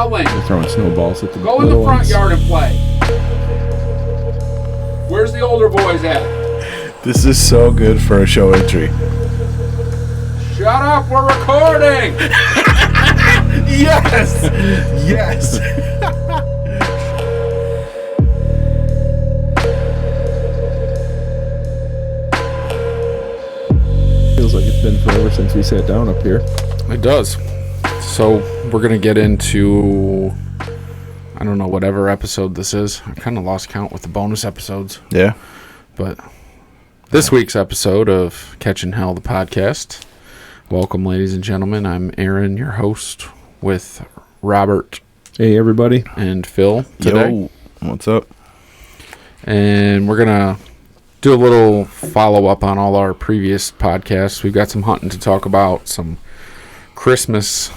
yelling. They're throwing snowballs at the Go in the front yard and play. Where's the older boys at? This is so good for a show entry. Shut up, we're recording! Yes! Yes! Feels like it's been forever since we sat down up here. It does. So we're going to get into, I don't know, whatever episode this is. I kind of lost count with the bonus episodes. Yeah. But this week's episode of Catching Hell, the podcast. Welcome, ladies and gentlemen. I'm Aaron, your host, with Robert. Hey, everybody. And Phil today. Yo, what's up? And we're going to do a little follow-up on all our previous podcasts. We've got some hunting to talk about, some Christmas,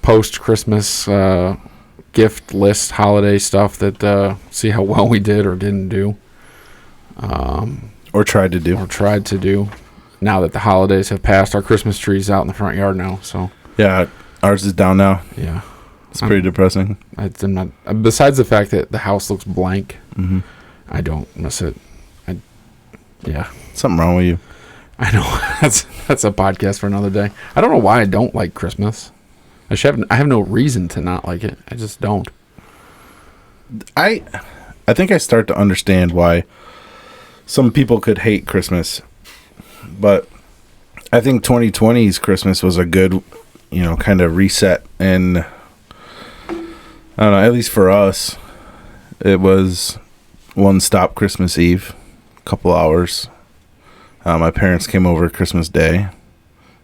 post-Christmas gift list, holiday stuff that see how well we did or didn't do. Or tried to do. Or tried to do. Now that the holidays have passed, our Christmas tree's out in the front yard now. So Yeah, ours is down now. yeah, It's pretty depressing. I'm not. Besides the fact that the house looks blank, Mm-hmm. I don't miss it. Yeah, Something wrong with you. I know. that's a podcast for another day. I don't know why I don't like Christmas. I have no reason to not like it. I just don't. I think I start to understand why some people could hate Christmas, but I think 2020's Christmas was a good, kind of reset. And I don't know, at least for us, it was one stop Christmas Eve, a couple hours. My parents came over Christmas Day,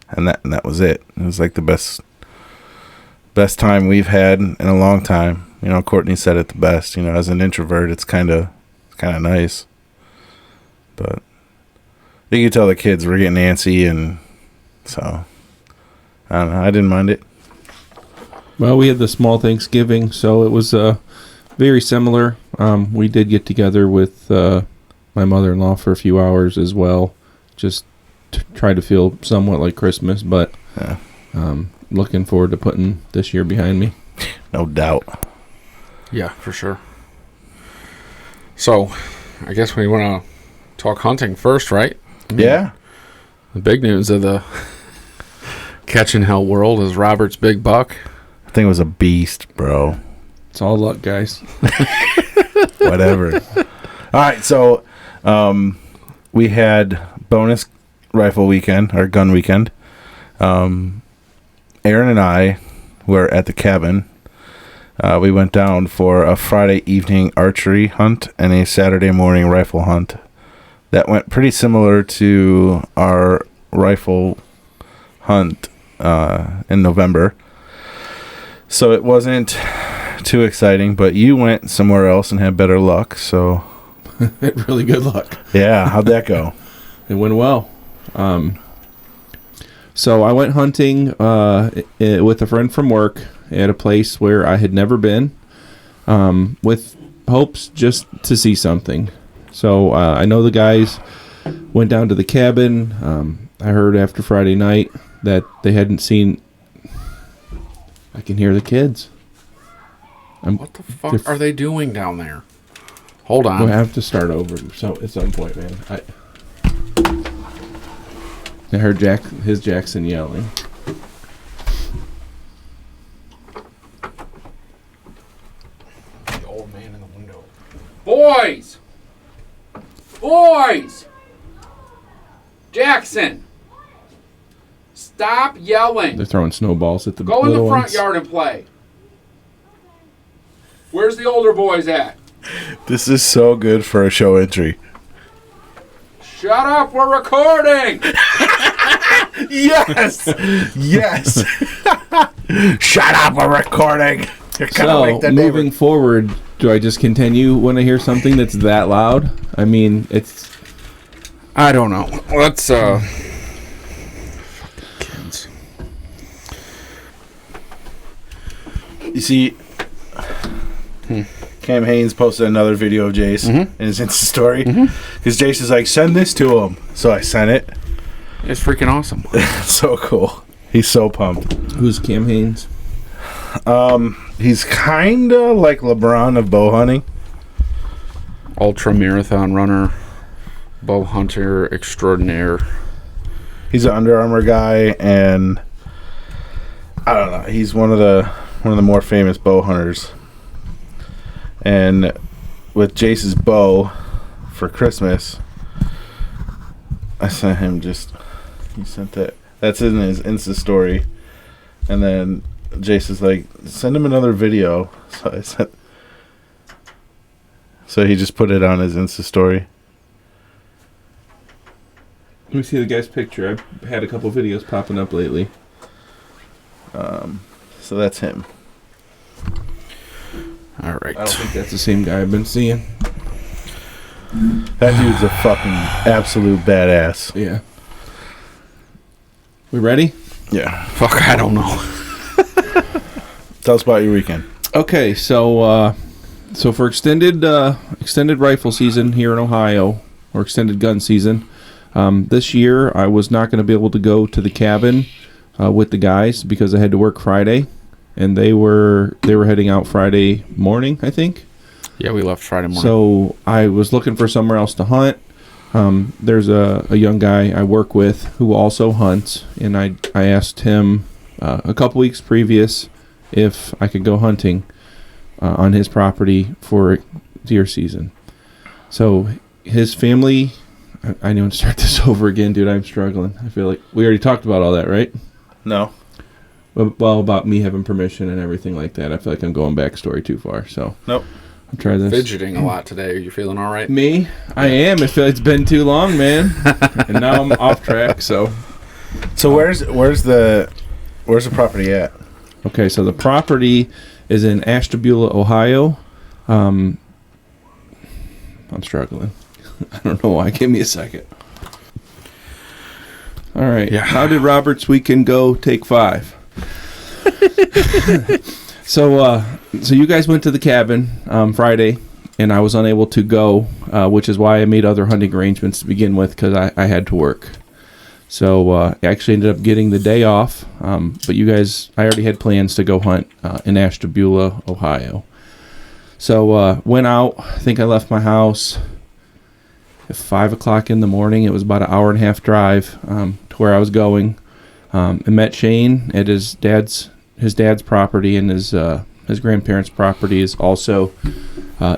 and that was it. It was like the best time we've had in a long time. Courtney said it the best. As an introvert, it's kind of nice. But you can tell the kids were getting antsy, and so I don't know. I didn't mind it. Well, we had the small Thanksgiving, so it was very similar. We did get together with my mother-in-law for a few hours as well, just to try to feel somewhat like Christmas, but Yeah. looking forward to putting this year behind me. No doubt. Yeah, for sure. So, I guess we want to talk hunting first, right? Yeah. The big news of the Catching Hell world is Robert's big buck. I think it was a beast, bro. It's all luck, guys. Whatever. All right, so we had bonus rifle weekend, or gun weekend. Aaron and I were at the cabin. We went down for a Friday evening archery hunt and a Saturday morning rifle hunt. That went pretty similar to our rifle hunt in November. So it wasn't too exciting, but you went somewhere else and had better luck. So Really good luck. yeah, how'd that go? It went well. So I went hunting with a friend from work at a place where I had never been, with hopes just to see something. So I know the guys went down to the cabin. I heard after Friday night that they hadn't seen... I can hear the kids. What the fuck are they doing down there? Hold on. We'll have to start over at some point, man. I heard his Jackson yelling. The old man in the window. Boys! Boys! Jackson! Stop yelling! They're throwing snowballs at the Go in the little front ones. yard and play. Where's the older boys at? This is so good for a show entry. Shut up, we're recording! Yes! Yes! Shut up, we're recording. You're gonna So, make that moving forward, do I just continue when I hear something that's that loud? I mean, it's... I don't know. Let's, fucking kids. You see, Cam Haynes posted another video of Jace in his Insta story. Because Jace is like, send this to him. So I sent it. It's freaking awesome. So cool. He's so pumped. Who's Cam Haynes? He's kind of like LeBron of bow hunting. Ultra marathon runner, bow hunter extraordinaire. He's an Under Armour guy, and I don't know. He's one of the more famous bow hunters. And with Jace's bow for Christmas, I sent him he sent that. That's in his Insta story, and then Jace is like, send him another video. So I sent. So he just put it on his Insta story. Let me see the guy's picture. I've had a couple videos popping up lately. So that's him. All right. I don't think that's the same guy I've been seeing. That dude's a fucking absolute badass. Yeah. We ready? Yeah. Fuck, I don't know. Tell us about your weekend. Okay, so for extended rifle season here in Ohio, or extended gun season, this year I was not going to be able to go to the cabin with the guys because I had to work Friday, and they were heading out Friday morning, I think. Yeah, we left Friday morning. So I was looking for somewhere else to hunt. There's a young guy I work with who also hunts, and I asked him a couple weeks previous if I could go hunting on his property for deer season. So his family, I need to start this over again, dude. I'm struggling. I feel like we already talked about all that, right? No. Well, about me having permission and everything like that. I feel like I'm going backstory too far. So Nope. I'll try this. Fidgeting a lot today. Are you feeling all right? Me? I am. I feel like it's been too long, man. And now I'm off track. So where's the property at? okay, so the property is in Ashtabula, Ohio. I'm struggling. I don't know why. Give me a second. All right. Yeah. How did Robert's weekend go? Take 5. So you guys went to the cabin Friday, and I was unable to go, which is why I made other hunting arrangements to begin with, because I had to work. So I actually ended up getting the day off, but you guys, I already had plans to go hunt in Ashtabula, Ohio. So went out. I think I left my house at 5 o'clock in the morning. It was about an hour and a half drive to where I was going. I met Shane at his dad's property, and his grandparents' property is also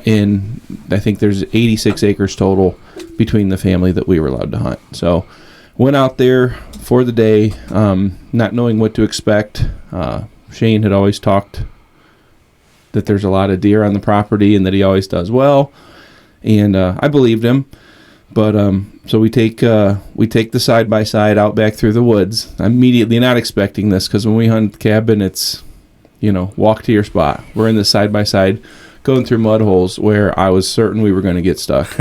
in, I think there's 86 acres total between the family that we were allowed to hunt. So went out there for the day, not knowing what to expect. Shane had always talked that there's a lot of deer on the property and that he always does well, and I believed him. But so we take the side-by-side out back through the woods. I'm immediately not expecting this, because when we hunt the cabin, it's, walk to your spot. We're in the side-by-side going through mud holes where I was certain we were going to get stuck.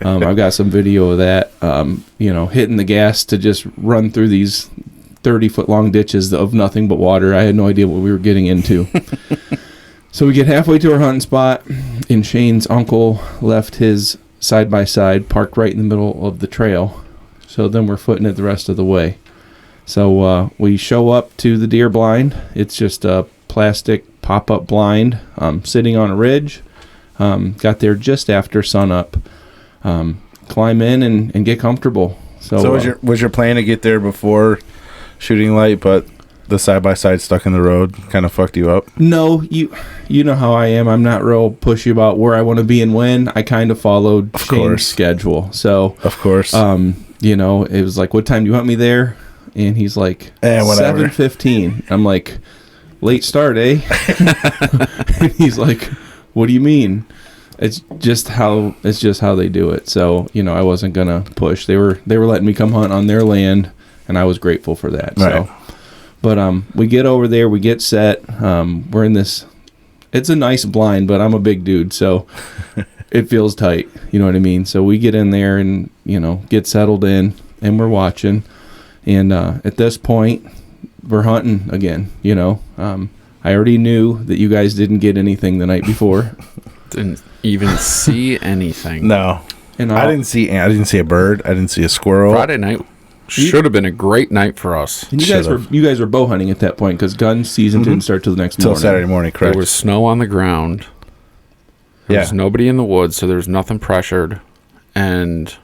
I've got some video of that, hitting the gas to just run through these 30-foot-long ditches of nothing but water. I had no idea what we were getting into. So we get halfway to our hunting spot, and Shane's uncle left his side-by-side parked right in the middle of the trail. So then we're footing it the rest of the way. So we show up to the deer blind. It's just a plastic pop-up blind sitting on a ridge. Got there just after sunup. Climb in and get comfortable. So was your plan to get there before shooting light, but the side-by-side stuck in the road kind of fucked you up? No, you know how I am. I'm not real pushy about where I want to be and when. I kind of followed Shane's schedule. So, of course. It was like, what time do you want me there? And he's like, 7:15. I'm like, late start, eh? And he's like, what do you mean? It's just how they do it. So, I wasn't gonna push. They were letting me come hunt on their land, and I was grateful for that. Right. So, but we get over there, we get set. We're in this. It's a nice blind, but I'm a big dude, so it feels tight. You know what I mean? So we get in there and get settled in, and we're watching. And at this point, we're hunting again. I already knew that you guys didn't get anything the night before. Didn't even see anything. No, And I didn't see a bird. I didn't see a squirrel. Friday night Should have been a great night for us. And you guys were bow hunting at that point because gun season didn't start till the next Till morning. Saturday morning, correct? There was snow on the ground. There was nobody in the woods, so there was nothing pressured. And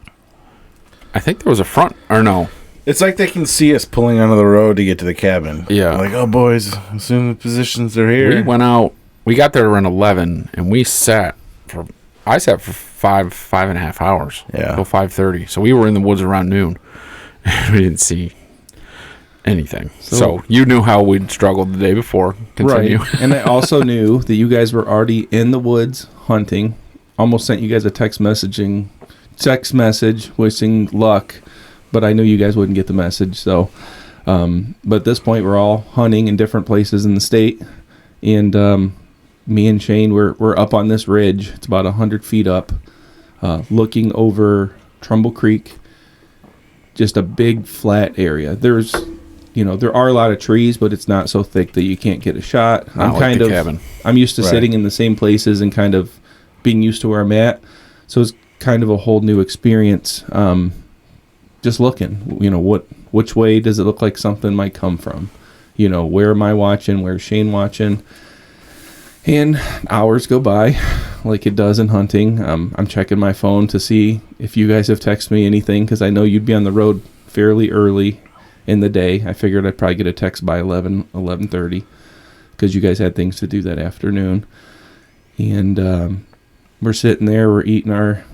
I think there was a front, or no. It's like they can see us pulling onto the road to get to the cabin. Yeah. Like, oh, boys, assume the positions are here. We went out. We got there around 11, and I sat for 5.5 hours. Yeah. Until 5:30. So we were in the woods around noon. We didn't see anything. So you knew how we'd struggled the day before. Continue. Right. And I also knew that you guys were already in the woods hunting. Almost sent you guys a text message wishing luck, but I knew you guys wouldn't get the message. So, but at this point, we're all hunting in different places in the state, and me and Shane, we're up on this ridge. It's about 100 feet up, looking over Trumbull Creek. Just a big flat area. There are a lot of trees, but it's not so thick that you can't get a shot. Cabin. I'm used to sitting in the same places and kind of being used to where I'm at. So it's kind of a whole new experience. Just looking, which way does it look like something might come from? Where am I watching? Where's Shane watching? And hours go by like it does in hunting. I'm checking my phone to see if you guys have texted me anything because I know you'd be on the road fairly early in the day. I figured I'd probably get a text by 11:30 because you guys had things to do that afternoon. And we're sitting there, we're eating our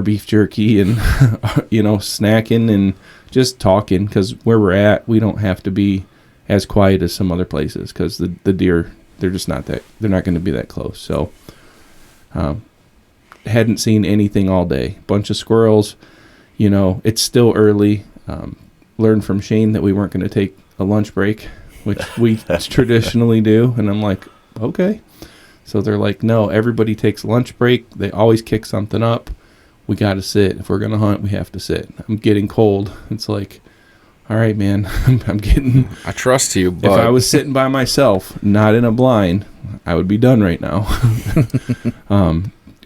beef jerky and, snacking and just talking because where we're at, we don't have to be as quiet as some other places because the deer, they're just not going to be that close. So hadn't seen anything all day. Bunch of squirrels. It's still early. Learned from Shane that we weren't going to take a lunch break, which we traditionally do. And I'm like, okay. So they're like, no, everybody takes a lunch break. They always kick something up. We got to sit. If we're going to hunt, we have to sit. I'm getting cold. It's like, all right, man, I'm getting... I trust you, but... If I was sitting by myself, not in a blind, I would be done right now.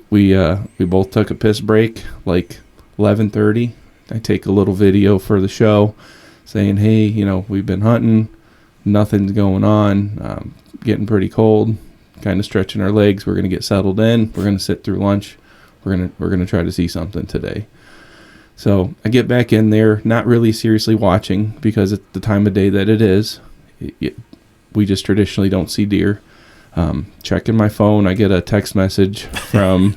We both took a piss break, like 11:30. I take a little video for the show saying, hey, we've been hunting. Nothing's going on. Getting pretty cold. Kind of stretching our legs. We're going to get settled in. We're going to sit through lunch. We're going to try to see something today. So I get back in there, not really seriously watching because at the time of day that it is, we just traditionally don't see deer. Checking my phone, I get a text message from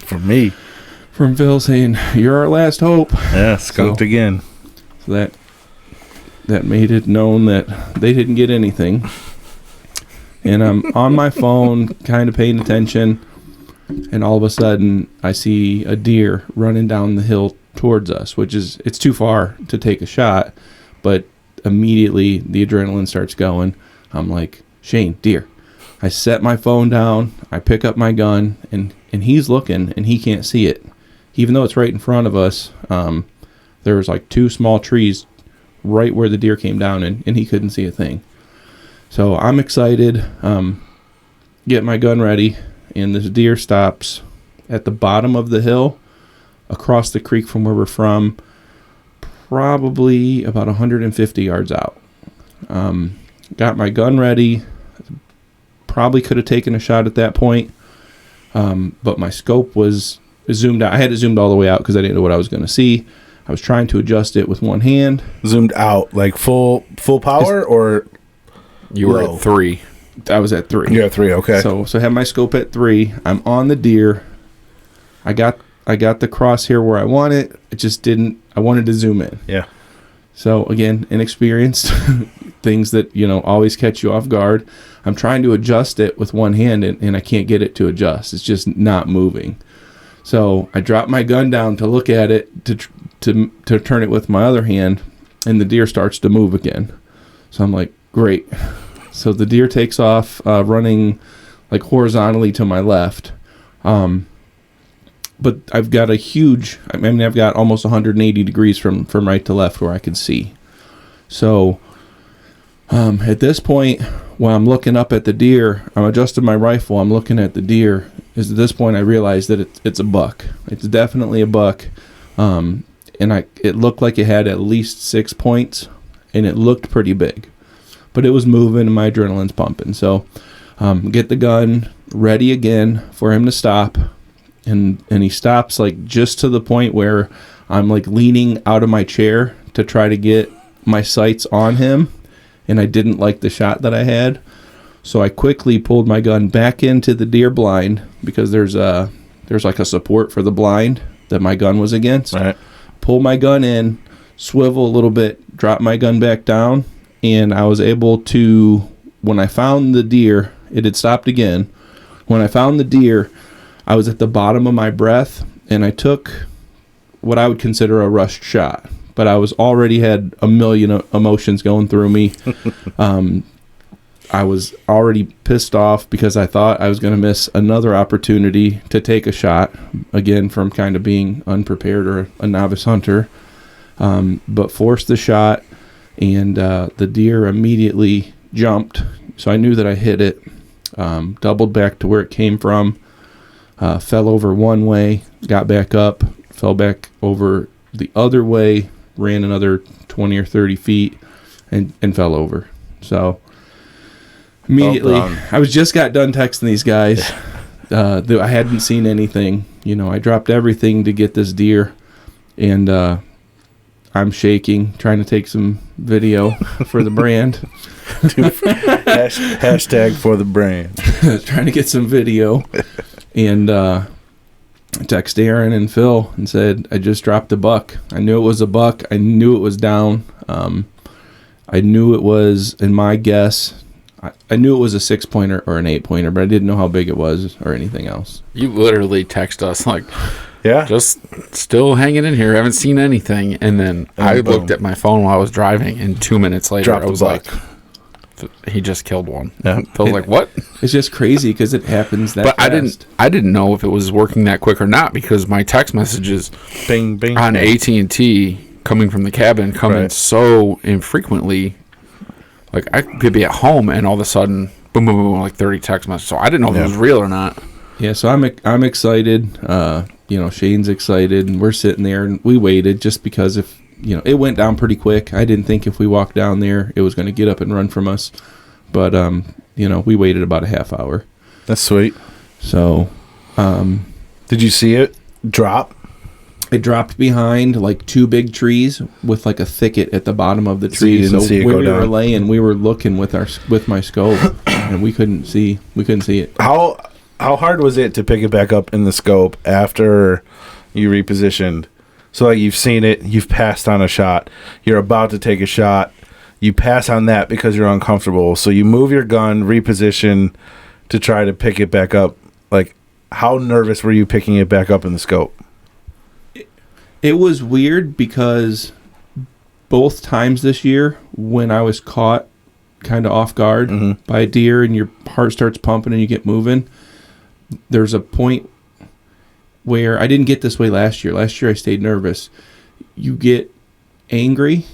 from Phil saying, "You're our last hope." Yeah, skunked again. So that made it known that they didn't get anything. And I'm on my phone, kind of paying attention, and all of a sudden I see a deer running down the hill towards us, it's too far to take a shot, but immediately the adrenaline starts going. I'm like, Shane, deer. I set my phone down, I pick up my gun, and he's looking, and he can't see it. Even though it's right in front of us, there was like two small trees right where the deer came down, and he couldn't see a thing. So I'm excited, get my gun ready, and this deer stops at the bottom of the hill, across the creek from where we're from, probably about 150 yards out. Got my gun ready. Probably could have taken a shot at that point, but my scope was zoomed out. I had it zoomed all the way out because I didn't know what I was going to see. I was trying to adjust it with one hand. Zoomed out, like full power, or you were at 3? I was at 3. You're at 3, okay. So I have my scope at 3. I'm on the deer. I got the crosshair where I want it. It just didn't. I wanted to zoom in. Yeah. So again, inexperienced, things that always catch you off guard. I'm trying to adjust it with one hand, and I can't get it to adjust. It's just not moving. So I drop my gun down to look at it to turn it with my other hand, and the deer starts to move again. So I'm like, great. So the deer takes off, running like horizontally to my left. But I've got I've got almost 180 degrees from right to left where I can see. So at this point, while I'm looking up at the deer, I'm adjusting my rifle, I'm looking at the deer. At this point, I realize that it's a buck. It's definitely a buck. And it looked like it had at least 6 points, and it looked pretty big, but it was moving and my adrenaline's pumping. So get the gun ready again for him to stop, and he stops like just to the point where I'm like leaning out of my chair to try to get my sights on him, and I didn't like the shot that I had. So I quickly pulled my gun back into the deer blind, because there's like a support for the blind that my gun was against. Right. Pull my gun in, swivel a little bit, drop my gun back down, and I was able to, when I found the deer, it had stopped again. When I found the deer, I was at the bottom of my breath, and I took what I would consider a rushed shot, but I was already had a million emotions going through me. I was already pissed off because I thought I was going to miss another opportunity to take a shot, again, from kind of being unprepared or a novice hunter, but forced the shot, and the deer immediately jumped, so I knew that I hit it, doubled back to where it came from, fell over one way, got back up, fell back over the other way, ran another 20 or 30 feet, and fell over. So immediately, I just got done texting these guys. I hadn't seen anything. I dropped everything to get this deer, and I'm shaking, trying to take some video for the brand. Hashtag for the brand. Trying to get some video, and I texted Aaron and Phil and said, I just dropped a buck. I knew it was a buck. I knew it was down. I knew it was, in my guess, I knew it was a 6-pointer or an 8-pointer, but I didn't know how big it was or anything else. You literally text us like, yeah, just still hanging in here, haven't seen anything. And then I looked at my phone while I was driving, and 2 minutes later, I was like, he just killed one. Yeah. I was like, what? It's just crazy because it happens that But fast. I didn't know if it was working that quick or not, because my text messages bing, bing, on bing. AT&T coming from the cabin coming so infrequently. Like, I could be at home and all of a sudden, boom, boom, boom, like 30 text messages. So I didn't know if it was real or not. Yeah, so I'm excited. Shane's excited, and we're sitting there, and we waited just because if it went down pretty quick. I didn't think if we walked down there it was going to get up and run from us, but we waited about a half hour. That's sweet. So, did you see it drop? It dropped behind like 2 big trees with like a thicket at the bottom of the trees. So where we were laying, we were looking with my scope, and we couldn't see it. How hard was it to pick it back up in the scope after you repositioned? So like, you've seen it, you've passed on a shot, you're about to take a shot, you pass on that because you're uncomfortable. So you move your gun, reposition to try to pick it back up. Like, how nervous were you picking it back up in the scope? It was weird because both times this year when I was caught kind of off guard by a deer and your heart starts pumping and you get moving, there's a point where I didn't get this way last year. Last year I stayed nervous. You get angry,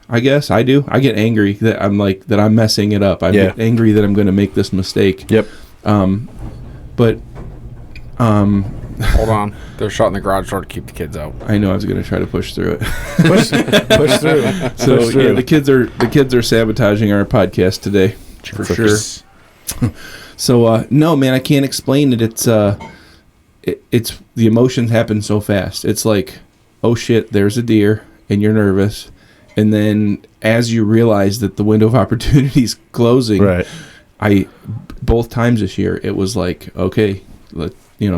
I guess. I do. I get angry that I'm messing it up. I get angry that I'm going to make this mistake. Yep. Hold on. They're shutting the garage door to keep the kids out. I know I was going to try to push through it. Push through. So Push through. yeah, the kids are sabotaging our podcast today for sure. So no, man, I can't explain it. It's the emotions happen so fast. It's like, oh shit, there's a deer, and you're nervous, and then as you realize that the window of opportunity is closing, Right. Both times this year it was like, okay,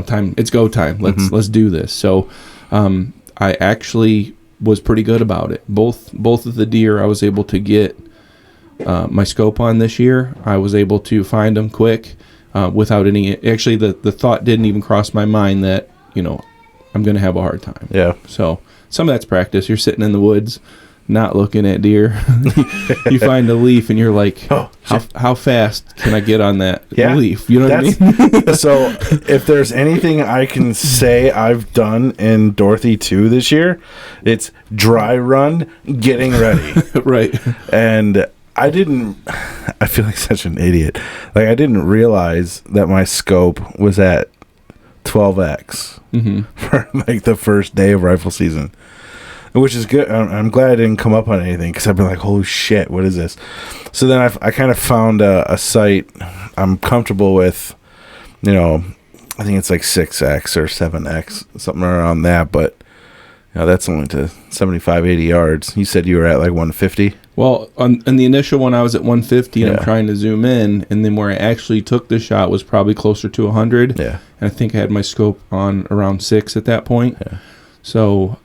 time, it's go time. Let's do this. So I actually was pretty good about it. Both of the deer I was able to get my scope on this year. I was able to find them quick without any. Actually, the thought didn't even cross my mind that I'm going to have a hard time. Yeah. So some of that's practice. You're sitting in the woods, not looking at deer. You find a leaf and you're like, how fast can I get on that leaf? You know what I mean? So if there's anything I can say I've done in Dorothy 2 this year, it's dry run, getting ready. Right. And I feel like such an idiot. Like, I didn't realize that my scope was at 12x for like the first day of rifle season. which is good. I'm glad I didn't come up on anything because I've been like, holy shit, what is this? So then I kind of found a site I'm comfortable with, I think it's like 6X or 7X, something around that, but that's only to 75, 80 yards. You said you were at like 150? Well, on the initial one, I was at 150, and I'm trying to zoom in, and then where I actually took the shot was probably closer to 100. Yeah. And I think I had my scope on around 6 at that point. Yeah. So,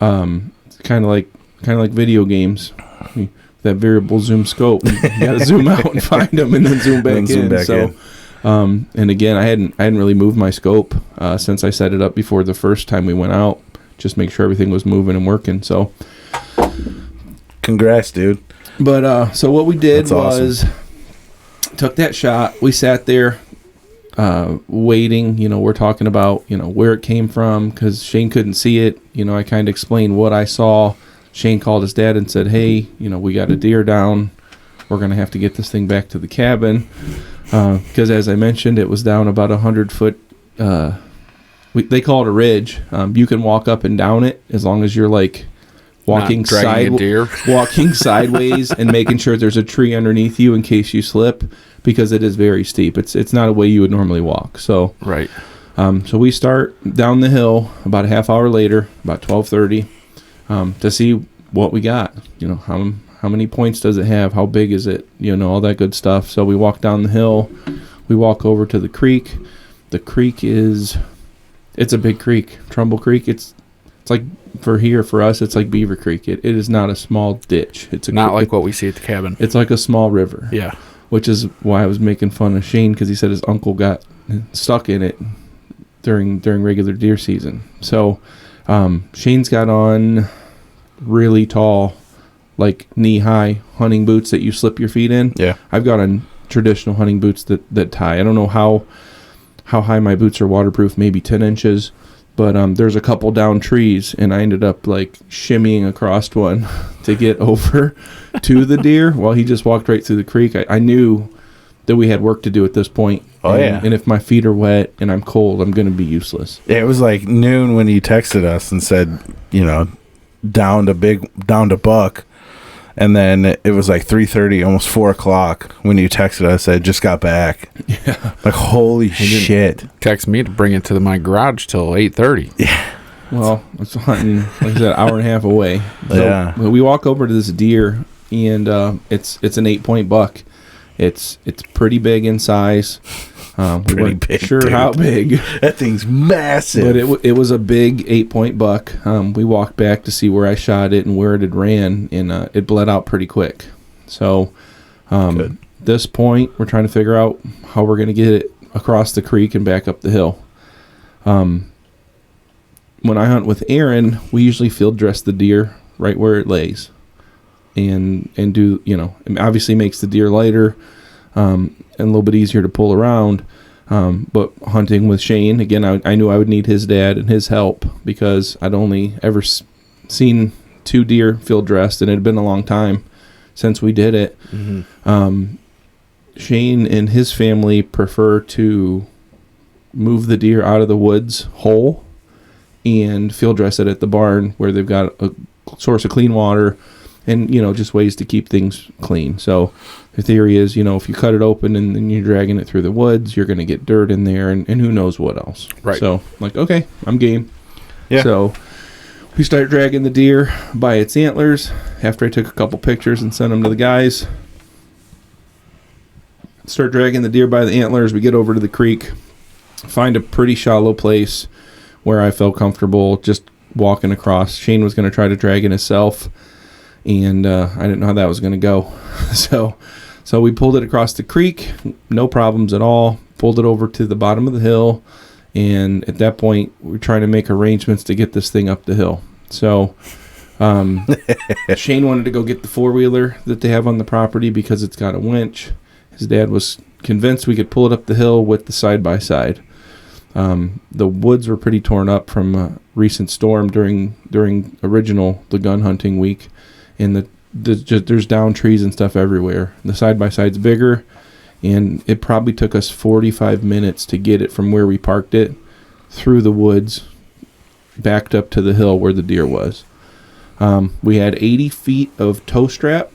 it's kind of like video games. That variable zoom scope, you got to zoom out and find them, and then zoom back in. And again, I hadn't really moved my scope since I set it up before the first time we went out. Just make sure everything was moving and working. So, congrats, dude. But so what we did was took that shot. We sat there waiting. We're talking about where it came from because Shane couldn't see it. I kind of explained what I saw. Shane called his dad and said, "Hey, we got a deer down. We're gonna have to get this thing back to the cabin because, as I mentioned, it was down about 100 foot." They call it a ridge. You can walk up and down it as long as you're like walking sideways and making sure there's a tree underneath you in case you slip, because it is very steep. It's not a way you would normally walk. So right. So we start down the hill about a half hour later, about 12:30, to see what we got. How many points does it have? How big is it? All that good stuff. So we walk down the hill. We walk over to the creek. The creek it's a big creek, Trumbull Creek. It's like for us, it's like Beaver Creek. It is not a small ditch. It's not like what we see at the cabin. It's like a small river. Yeah. Which is why I was making fun of Shane, because he said his uncle got stuck in it during regular deer season. So Shane's got on really tall, like knee-high hunting boots that you slip your feet in. Yeah. I've got on traditional hunting boots that tie. I don't know how high my boots are waterproof, maybe 10 inches. But there's a couple down trees, and I ended up like shimmying across one to get over to the deer while he just walked right through the creek. I knew that we had work to do at this point. And if my feet are wet and I'm cold, I'm going to be useless. Yeah, it was like noon when he texted us and said, down to buck. And then it was like 3:30, almost 4 o'clock when you texted us. I just got back. Yeah. Like, holy shit. Text me to bring it to my garage till 8:30. Yeah. Well, it's hunting, like I said, hour and a half away. So we walk over to this deer, and it's an 8-point buck. It's pretty big in size. We weren't sure dude. How big. That thing's massive. But it was a big 8-point buck. We walked back to see where I shot it and where it had ran, and it bled out pretty quick. So this point, we're trying to figure out how we're going to get it across the creek and back up the hill. When I hunt with Aaron, we usually field dress the deer right where it lays, and do it obviously makes the deer lighter. And a little bit easier to pull around. But hunting with Shane, again, I knew I would need his dad and his help because I'd only ever seen 2 deer field dressed, and it had been a long time since we did it. Mm-hmm. Shane and his family prefer to move the deer out of the woods whole and field dress it at the barn where they've got a source of clean water and, just ways to keep things clean. So the theory is, if you cut it open and then you're dragging it through the woods, you're going to get dirt in there and who knows what else. Right. So, okay, I'm game. Yeah. So we start dragging the deer by its antlers after I took a couple pictures and sent them to the guys. Start dragging the deer by the antlers. We get over to the creek, find a pretty shallow place where I felt comfortable just walking across. Shane was going to try to drag it himself, and I didn't know how that was going to go. So we pulled it across the creek, no problems at all, pulled it over to the bottom of the hill, and at that point, we're trying to make arrangements to get this thing up the hill. So Shane wanted to go get the four-wheeler that they have on the property because it's got a winch. His dad was convinced we could pull it up the hill with the side-by-side. The woods were pretty torn up from a recent storm during the gun hunting week, and there's down trees and stuff everywhere. The side-by-side's bigger, and it probably took us 45 minutes to get it from where we parked it through the woods backed up to the hill where the deer was. We had 80 feet of tow strap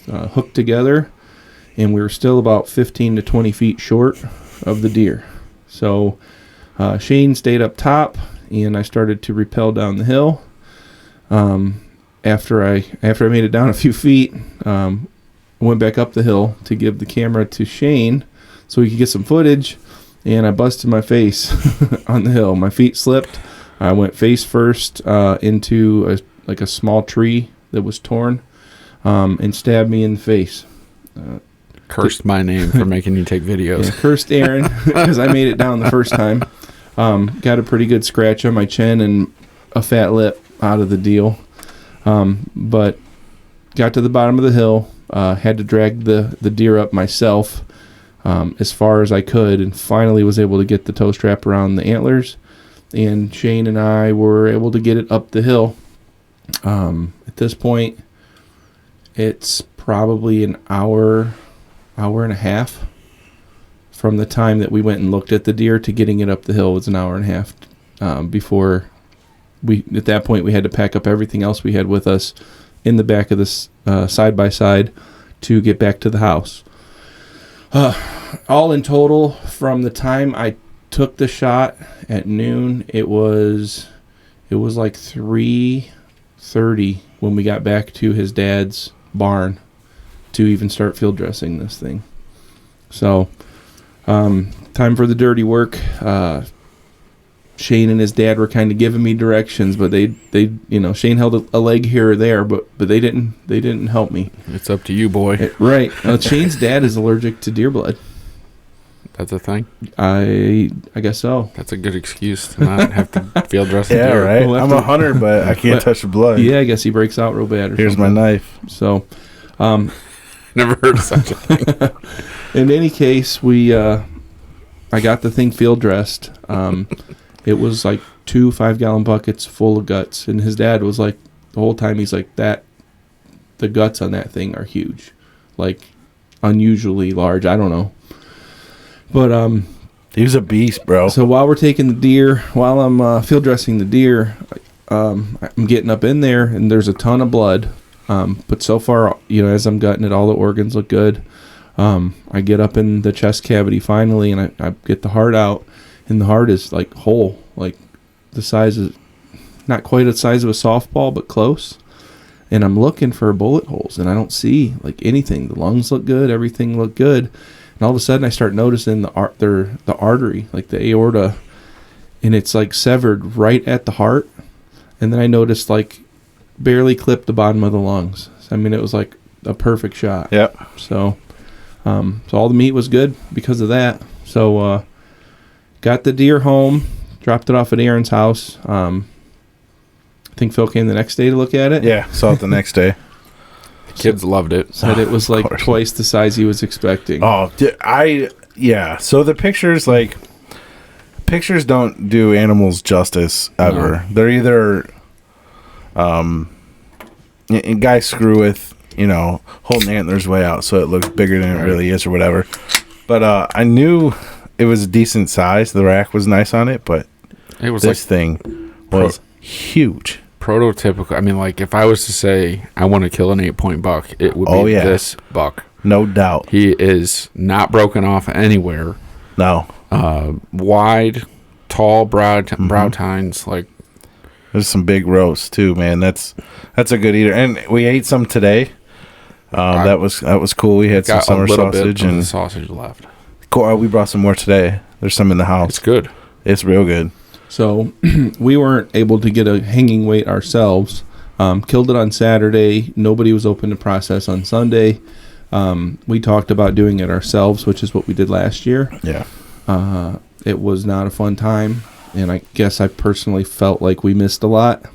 hooked together, and we were still about 15 to 20 feet short of the deer. So Shane stayed up top, and I started to rappel down the hill. After I made it down a few feet, I went back up the hill to give the camera to Shane so he could get some footage, and I busted my face on the hill. My feet slipped. I went face first into a small tree that was torn, and stabbed me in the face. Cursed my name for making you take videos. Yeah, cursed Aaron because I made it down the first time. Got a pretty good scratch on my chin and a fat lip out of the deal. But got to the bottom of the hill, had to drag the deer up myself as far as I could, and finally was able to get the tow strap around the antlers. And Shane and I were able to get it up the hill. At this point, it's probably an hour and a half from the time that we went and looked at the deer to getting it up the hill. Was an hour and a half before at that point we had to pack up everything else we had with us in the back of this side by side to get back to the house. All in total, from the time I took the shot at noon, it was like 3:30 when we got back to his dad's barn to even start field dressing this thing. So, time for the dirty work. Shane and his dad were kind of giving me directions, but they Shane held a leg here or there, but they didn't help me. It's up to you, boy. Right. Shane's dad is allergic to deer blood. That's a thing? I guess so. That's a good excuse to not have to field dress a Yeah, deer. right. We'll I'm a hunter, but I can't touch the blood. Yeah, I guess he breaks out real bad. Here's my knife. So, Never heard of such a thing. in any case, I got the thing field dressed. It was like 2 5-gallon buckets full of guts, and his dad was like, the whole time he's like, the guts on that thing are huge, like unusually large. I don't know, but He was a beast, bro. so while we're taking the deer, while I'm field dressing the deer, I'm getting up in there, and there's a ton of blood. But so far, as I'm gutting it, all the organs look good. I get up in the chest cavity finally, and I get the heart out, and the heart is like whole, like the size of, not quite the size of a softball, but close. And I'm looking for bullet holes, and I don't see like anything. The lungs look good, everything looked good, and all of a sudden I start noticing the artery, like the aorta, and it's like severed right at the heart. And then I noticed like barely clipped the bottom of the lungs. I mean, it was like a perfect shot. Yep. So all the meat was good because of that. So got the deer home, dropped it off at Aaron's house. I think Phil came the next day to look at it. Yeah, saw it the next day. Kids loved it. Said it was like course. twice the size he was expecting. Oh, yeah. So the pictures don't do animals justice ever. No. They're either and guys screw with, holding antlers way out so it looks bigger than it really is or whatever. But I knew it was a decent size. The rack was nice on it, but It was this like thing was huge. prototypical. I mean, like, if I was to say I want to kill an 8-point buck, it would be this buck. No doubt. He is not broken off anywhere. No. Wide, tall, brow tines. Like, There's some big roasts too, man. That's a good eater. And we ate some today. That was cool. We had some got summer a little sausage bit of the and sausage left. cool. We brought some more today. There's some in the house. It's good. It's real good. So we weren't able to get a hanging weight ourselves. Killed it on Saturday. Nobody was open to process on Sunday. We talked about doing it ourselves, which is what we did last year. Yeah. It was not a fun time, and I guess I personally felt like we missed a lot.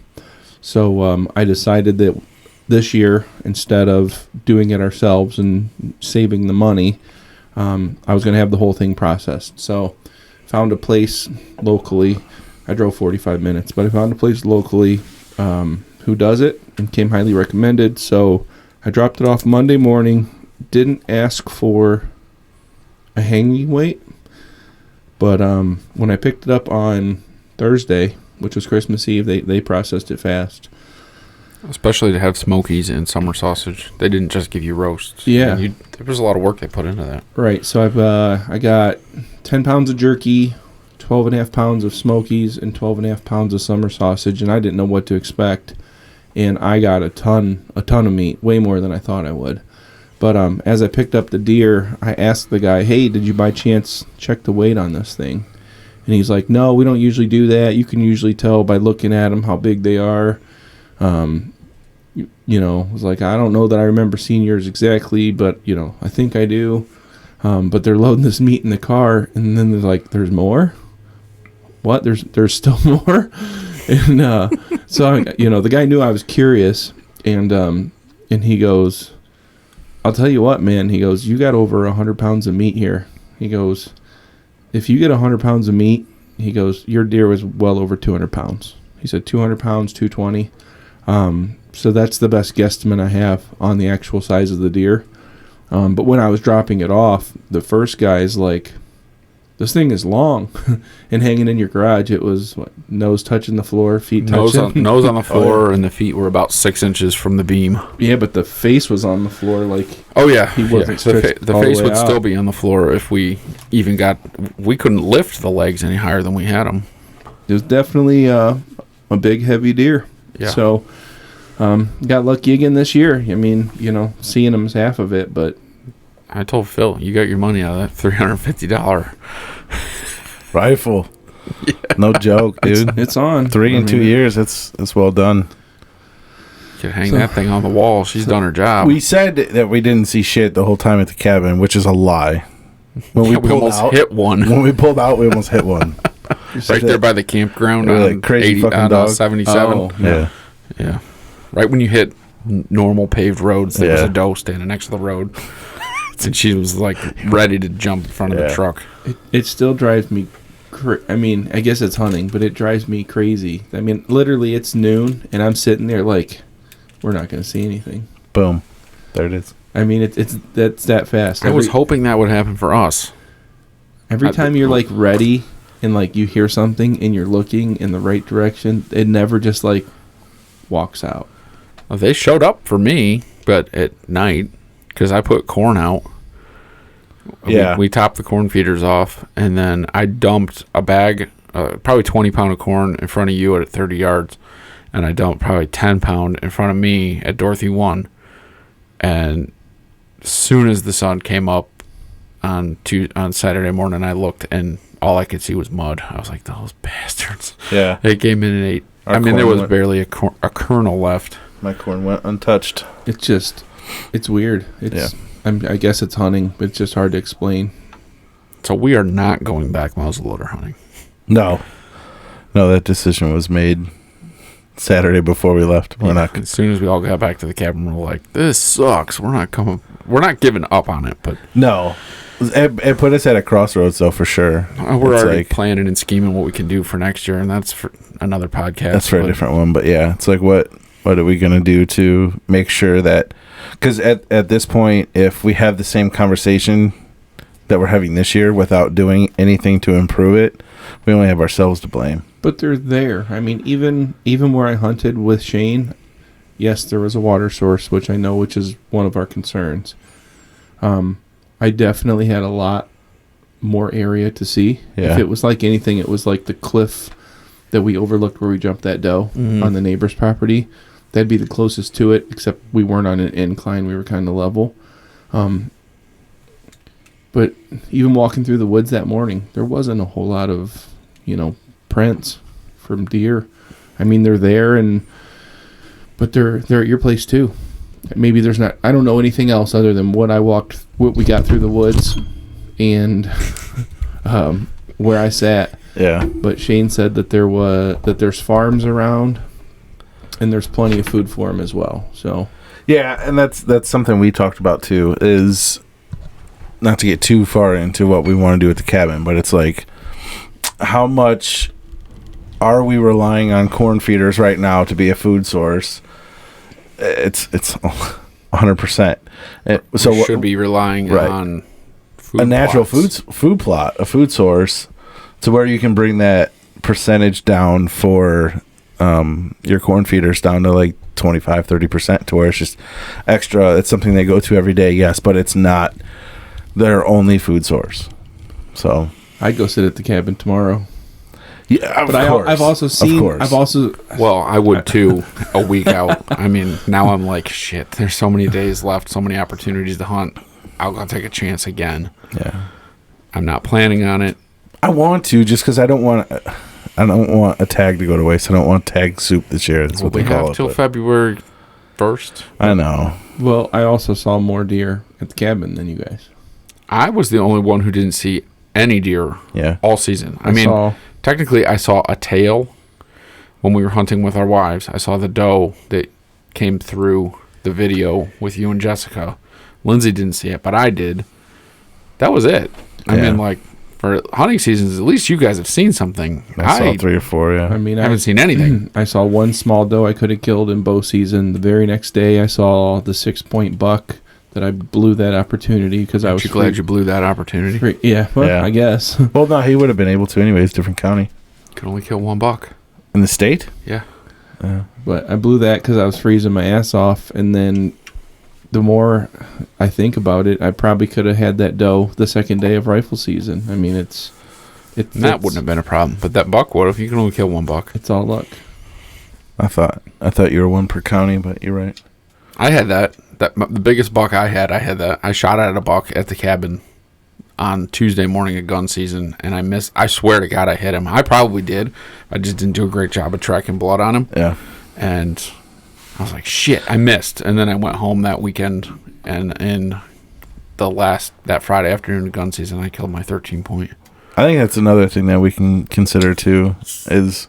So I decided that this year, instead of doing it ourselves and saving the money, I was going to have the whole thing processed. So found a place locally. I drove 45 minutes, but I found a place locally who does it and came highly recommended. So I dropped it off Monday morning. Didn't ask for a hanging weight, but when I picked it up on Thursday, which was Christmas Eve, they processed it fast. Especially to have smokies and summer sausage. They didn't just give you roasts. Yeah. I mean, there was a lot of work they put into that. Right. So I got 10 pounds of jerky, 12 and a half pounds of smokies, and 12 and a half pounds of summer sausage, and I didn't know what to expect. And I got a ton of meat, way more than I thought I would. But as I picked up the deer, I asked the guy, "Hey, did you by chance check the weight on this thing?" And he's like, "No, we don't usually do that. You can usually tell by looking at them how big they are." I was like, "I don't know that I remember seeing yours exactly, but I think I do." But they're loading this meat in the car, and then they're like, "There's more? What? There's still more?" And so the guy knew I was curious, and he goes, "I'll tell you what, man." He goes, "You got over 100 pounds of meat here." He goes, "If you get 100 pounds of meat," he goes, "your deer was well over 200 pounds." He said 200 pounds, 220. So that's the best guesstimate I have on the actual size of the deer. But when I was dropping it off, the first guy's like, "This thing is long," and hanging in your garage, it was nose touching the floor, feet touching. Nose on the floor, and the feet were about 6 inches from the beam. Yeah, but the face was on the floor, like. Oh yeah, he wasn't. The face would still be on the floor if we even got. We couldn't lift the legs any higher than we had them. It was definitely a big, heavy deer. Yeah. So, got lucky again this year. I mean, seeing him is half of it, but. I told Phil, you got your money out of that $350 rifle. Yeah. No joke, dude. It's on. 3 in 2 years. It's well done. You could hang that thing on the wall. She's done her job. We said that we didn't see shit the whole time at the cabin, which is a lie. When we almost hit one. When we pulled out, we almost hit one. Right there by the campground on like crazy 80, fucking on dog. 77. Oh, yeah. Yeah. Right when you hit normal paved roads, there was a doe standing next to the road. And she was like ready to jump in front of the truck. It still drives me I mean, I guess it's hunting, but it drives me crazy. I mean, literally it's noon and I'm sitting there like, we're not going to see anything. Boom. There it is. I mean, that's that fast. I was hoping that would happen for us. Every time you're like ready and like you hear something and you're looking in the right direction, it never just like walks out. Well, they showed up for me, but at night. Because I put corn out. Yeah. We topped the corn feeders off, and then I dumped a bag, probably 20 pound of corn in front of you at 30 yards, and I dumped probably 10 pound in front of me at Dorothy 1. And as soon as the sun came up on Saturday morning, I looked, and all I could see was mud. I was like, those bastards. Yeah. They came in and ate. There was barely a kernel left. My corn went untouched. It's weird. I guess it's hunting, but it's just hard to explain. So we are not going back muzzleloader hunting. No, that decision was made Saturday before we left. We're not. As soon as we all got back to the cabin, we're like, "This sucks. We're not coming. We're not giving up on it." But no, it put us at a crossroads, though, for sure. We're already planning and scheming what we can do for next year, and that's for another podcast. That's for a different one, but yeah, it's like what are we gonna do to make sure that? Because at this point, if we have the same conversation that we're having this year without doing anything to improve it, we only have ourselves to blame. But they're there. I mean, even where I hunted with Shane, yes, there was a water source, which is one of our concerns. I definitely had a lot more area to see. Yeah. If it was like anything, it was like the cliff that we overlooked where we jumped that doe on the neighbor's property. That'd be the closest to it, except we weren't on an incline. We were kind of level. But even walking through the woods that morning, there wasn't a whole lot of, prints from deer. I mean, they're there, but they're at your place too. Maybe there's not. I don't know anything else other than what we got through the woods, and where I sat. Yeah. But Shane said that there's farms around. And there's plenty of food for him as well. So, yeah, and that's something we talked about too. Is not to get too far into what we want to do at the cabin, but it's like, how much are we relying on corn feeders right now to be a food source? It's 100%. So we should be relying on a natural food plot, a food source, to where you can bring that percentage down for your corn feeders down to like 25-30% to where it's just extra. It's something they go to every day, yes, but it's not their only food source. So I'd go sit at the cabin tomorrow. yeah, of But course. I've also seen. Of course. I've also. Well, I would too, a week out. I mean, now I'm like, shit, there's so many days left, so many opportunities to hunt. I'll go take a chance again. Yeah. I'm not planning on it. I want to just because I don't want a tag to go to waste. I don't want tag soup this year. That's what We they call have it. till but- February 1st. I know. Well, I also saw more deer at the cabin than you guys. I was the only one who didn't see any deer Yeah. all season. I I mean, saw- technically, I saw a tail when we were hunting with our wives. I saw the doe that came through the video with you and Jessica. Lindsay didn't see it, but I did. That was it. I Yeah. mean, like, for hunting seasons, at least you guys have seen something. I saw 3 or 4, yeah. I mean, haven't seen anything. I saw one small doe I could have killed in bow season. The very next day, I saw the 6-point buck that I blew that opportunity because I was Aren't you glad you blew that opportunity? Yeah, well, Yeah. I guess. Well, no, he would have been able to anyways, different county. Could only kill one buck. In the state? Yeah. But I blew that because I was freezing my ass off. And then the more I think about it, I probably could have had that doe the second day of rifle season. I mean, And that wouldn't have been a problem. But that buck would have. You can only kill one buck. It's all luck. I thought you were one per county, but you're right. I had that. The biggest buck I had that. I shot at a buck at the cabin on Tuesday morning of gun season, and I missed. I swear to God, I hit him. I probably did. I just didn't do a great job of tracking blood on him. Yeah. And I was like, shit, I missed. And then I went home that weekend, and in that Friday afternoon of gun season, I killed my 13-point. I think that's another thing that we can consider too is,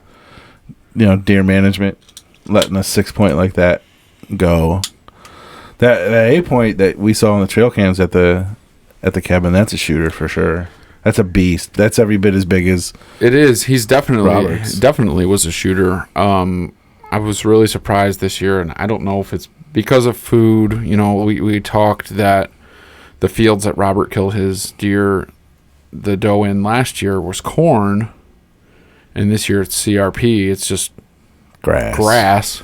deer management, letting a 6-point like that go. That 8-point that we saw on the trail cams at the cabin, that's a shooter for sure. That's a beast. That's every bit as big as It is. He's Roberts. definitely was a shooter. I was really surprised this year, and I don't know if it's because of food. We talked that the fields that Robert killed his deer, the doe in last year was corn, and this year it's CRP. It's just grass.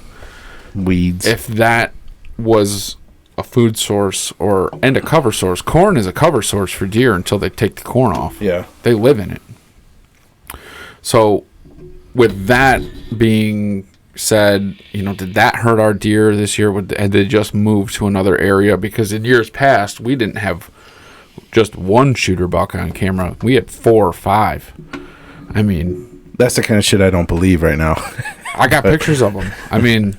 Weeds. If that was a food source and a cover source, corn is a cover source for deer until they take the corn off. Yeah. They live in it. So with that being said, did that hurt our deer this year? Had they just moved to another area? Because in years past, we didn't have just one shooter buck on camera. We had 4 or 5. I mean, That's the kind of shit I don't believe right now. I got pictures of them. I mean,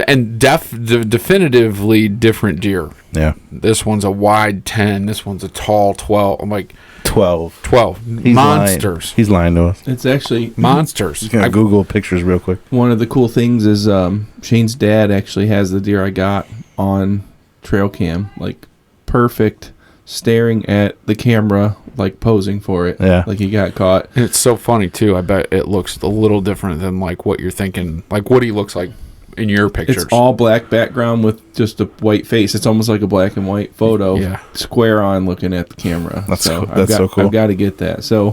and definitively different deer. Yeah. This one's a wide 10. This one's a tall 12. I'm like, 12. 12. He's Monsters. Lying. He's lying to us. It's actually Monsters. Just gonna Google pictures real quick. one of the cool things is Shane's dad actually has the deer I got on trail cam, like perfect, staring at the camera, like posing for it. Yeah. Like he got caught. And it's so funny, too. I bet it looks a little different than, like, what you're thinking. Like, what he looks like in your pictures. It's all black background with just a white face. It's almost like a black and white photo. Yeah. Square on looking at the camera. That's cool. I've So cool. I've got to get that. So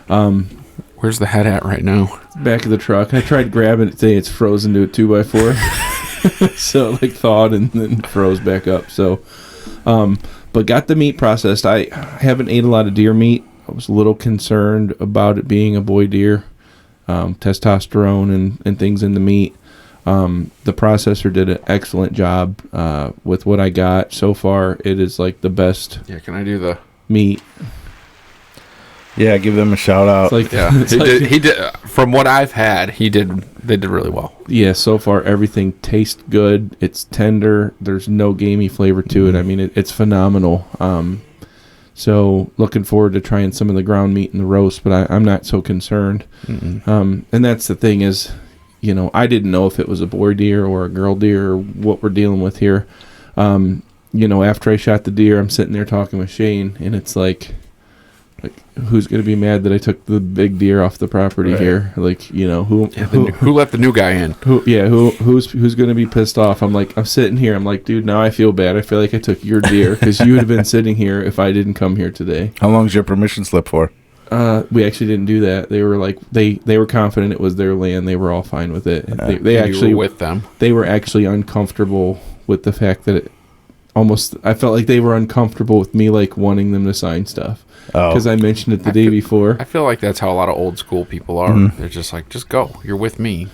Where's the head at right now? back of the truck. I tried grabbing it today. It's frozen to a 2x4. So like thawed and then froze back up. So but got the meat processed. I haven't ate a lot of deer meat. I was a little concerned about it being a boy deer. Testosterone and things in the meat. The processor did an excellent job with what I got. So far, it is like the best Yeah, can I do the... meat. Yeah, give them a shout out. It's like, Yeah, it's like- he did. From what I've had, they did really well. yeah, so far everything tastes good. It's tender. There's no gamey flavor to it. I mean, it's phenomenal. So looking forward to trying some of the ground meat and the roast, but I'm not so concerned. And that's the thing is, I didn't know if it was a boy deer or a girl deer or what we're dealing with here. After I shot the deer, I'm sitting there talking with Shane, and it's like who's going to be mad that I took the big deer off the property Right. here? Like, Who let the new guy in? who's going to be pissed off? I'm sitting here. I'm like, dude, now I feel bad. I feel like I took your deer because you would have been sitting here if I didn't come here today. How long's your permission slip for? We actually didn't do that. They were like they were confident it was their land. They were all fine with it. They You actually were with them. They were actually uncomfortable with the fact that I felt like they were uncomfortable with me like wanting them to sign stuff because I mentioned it the day before. I feel like that's how a lot of old school people are. Mm-hmm. They're just like, just go. You're with me.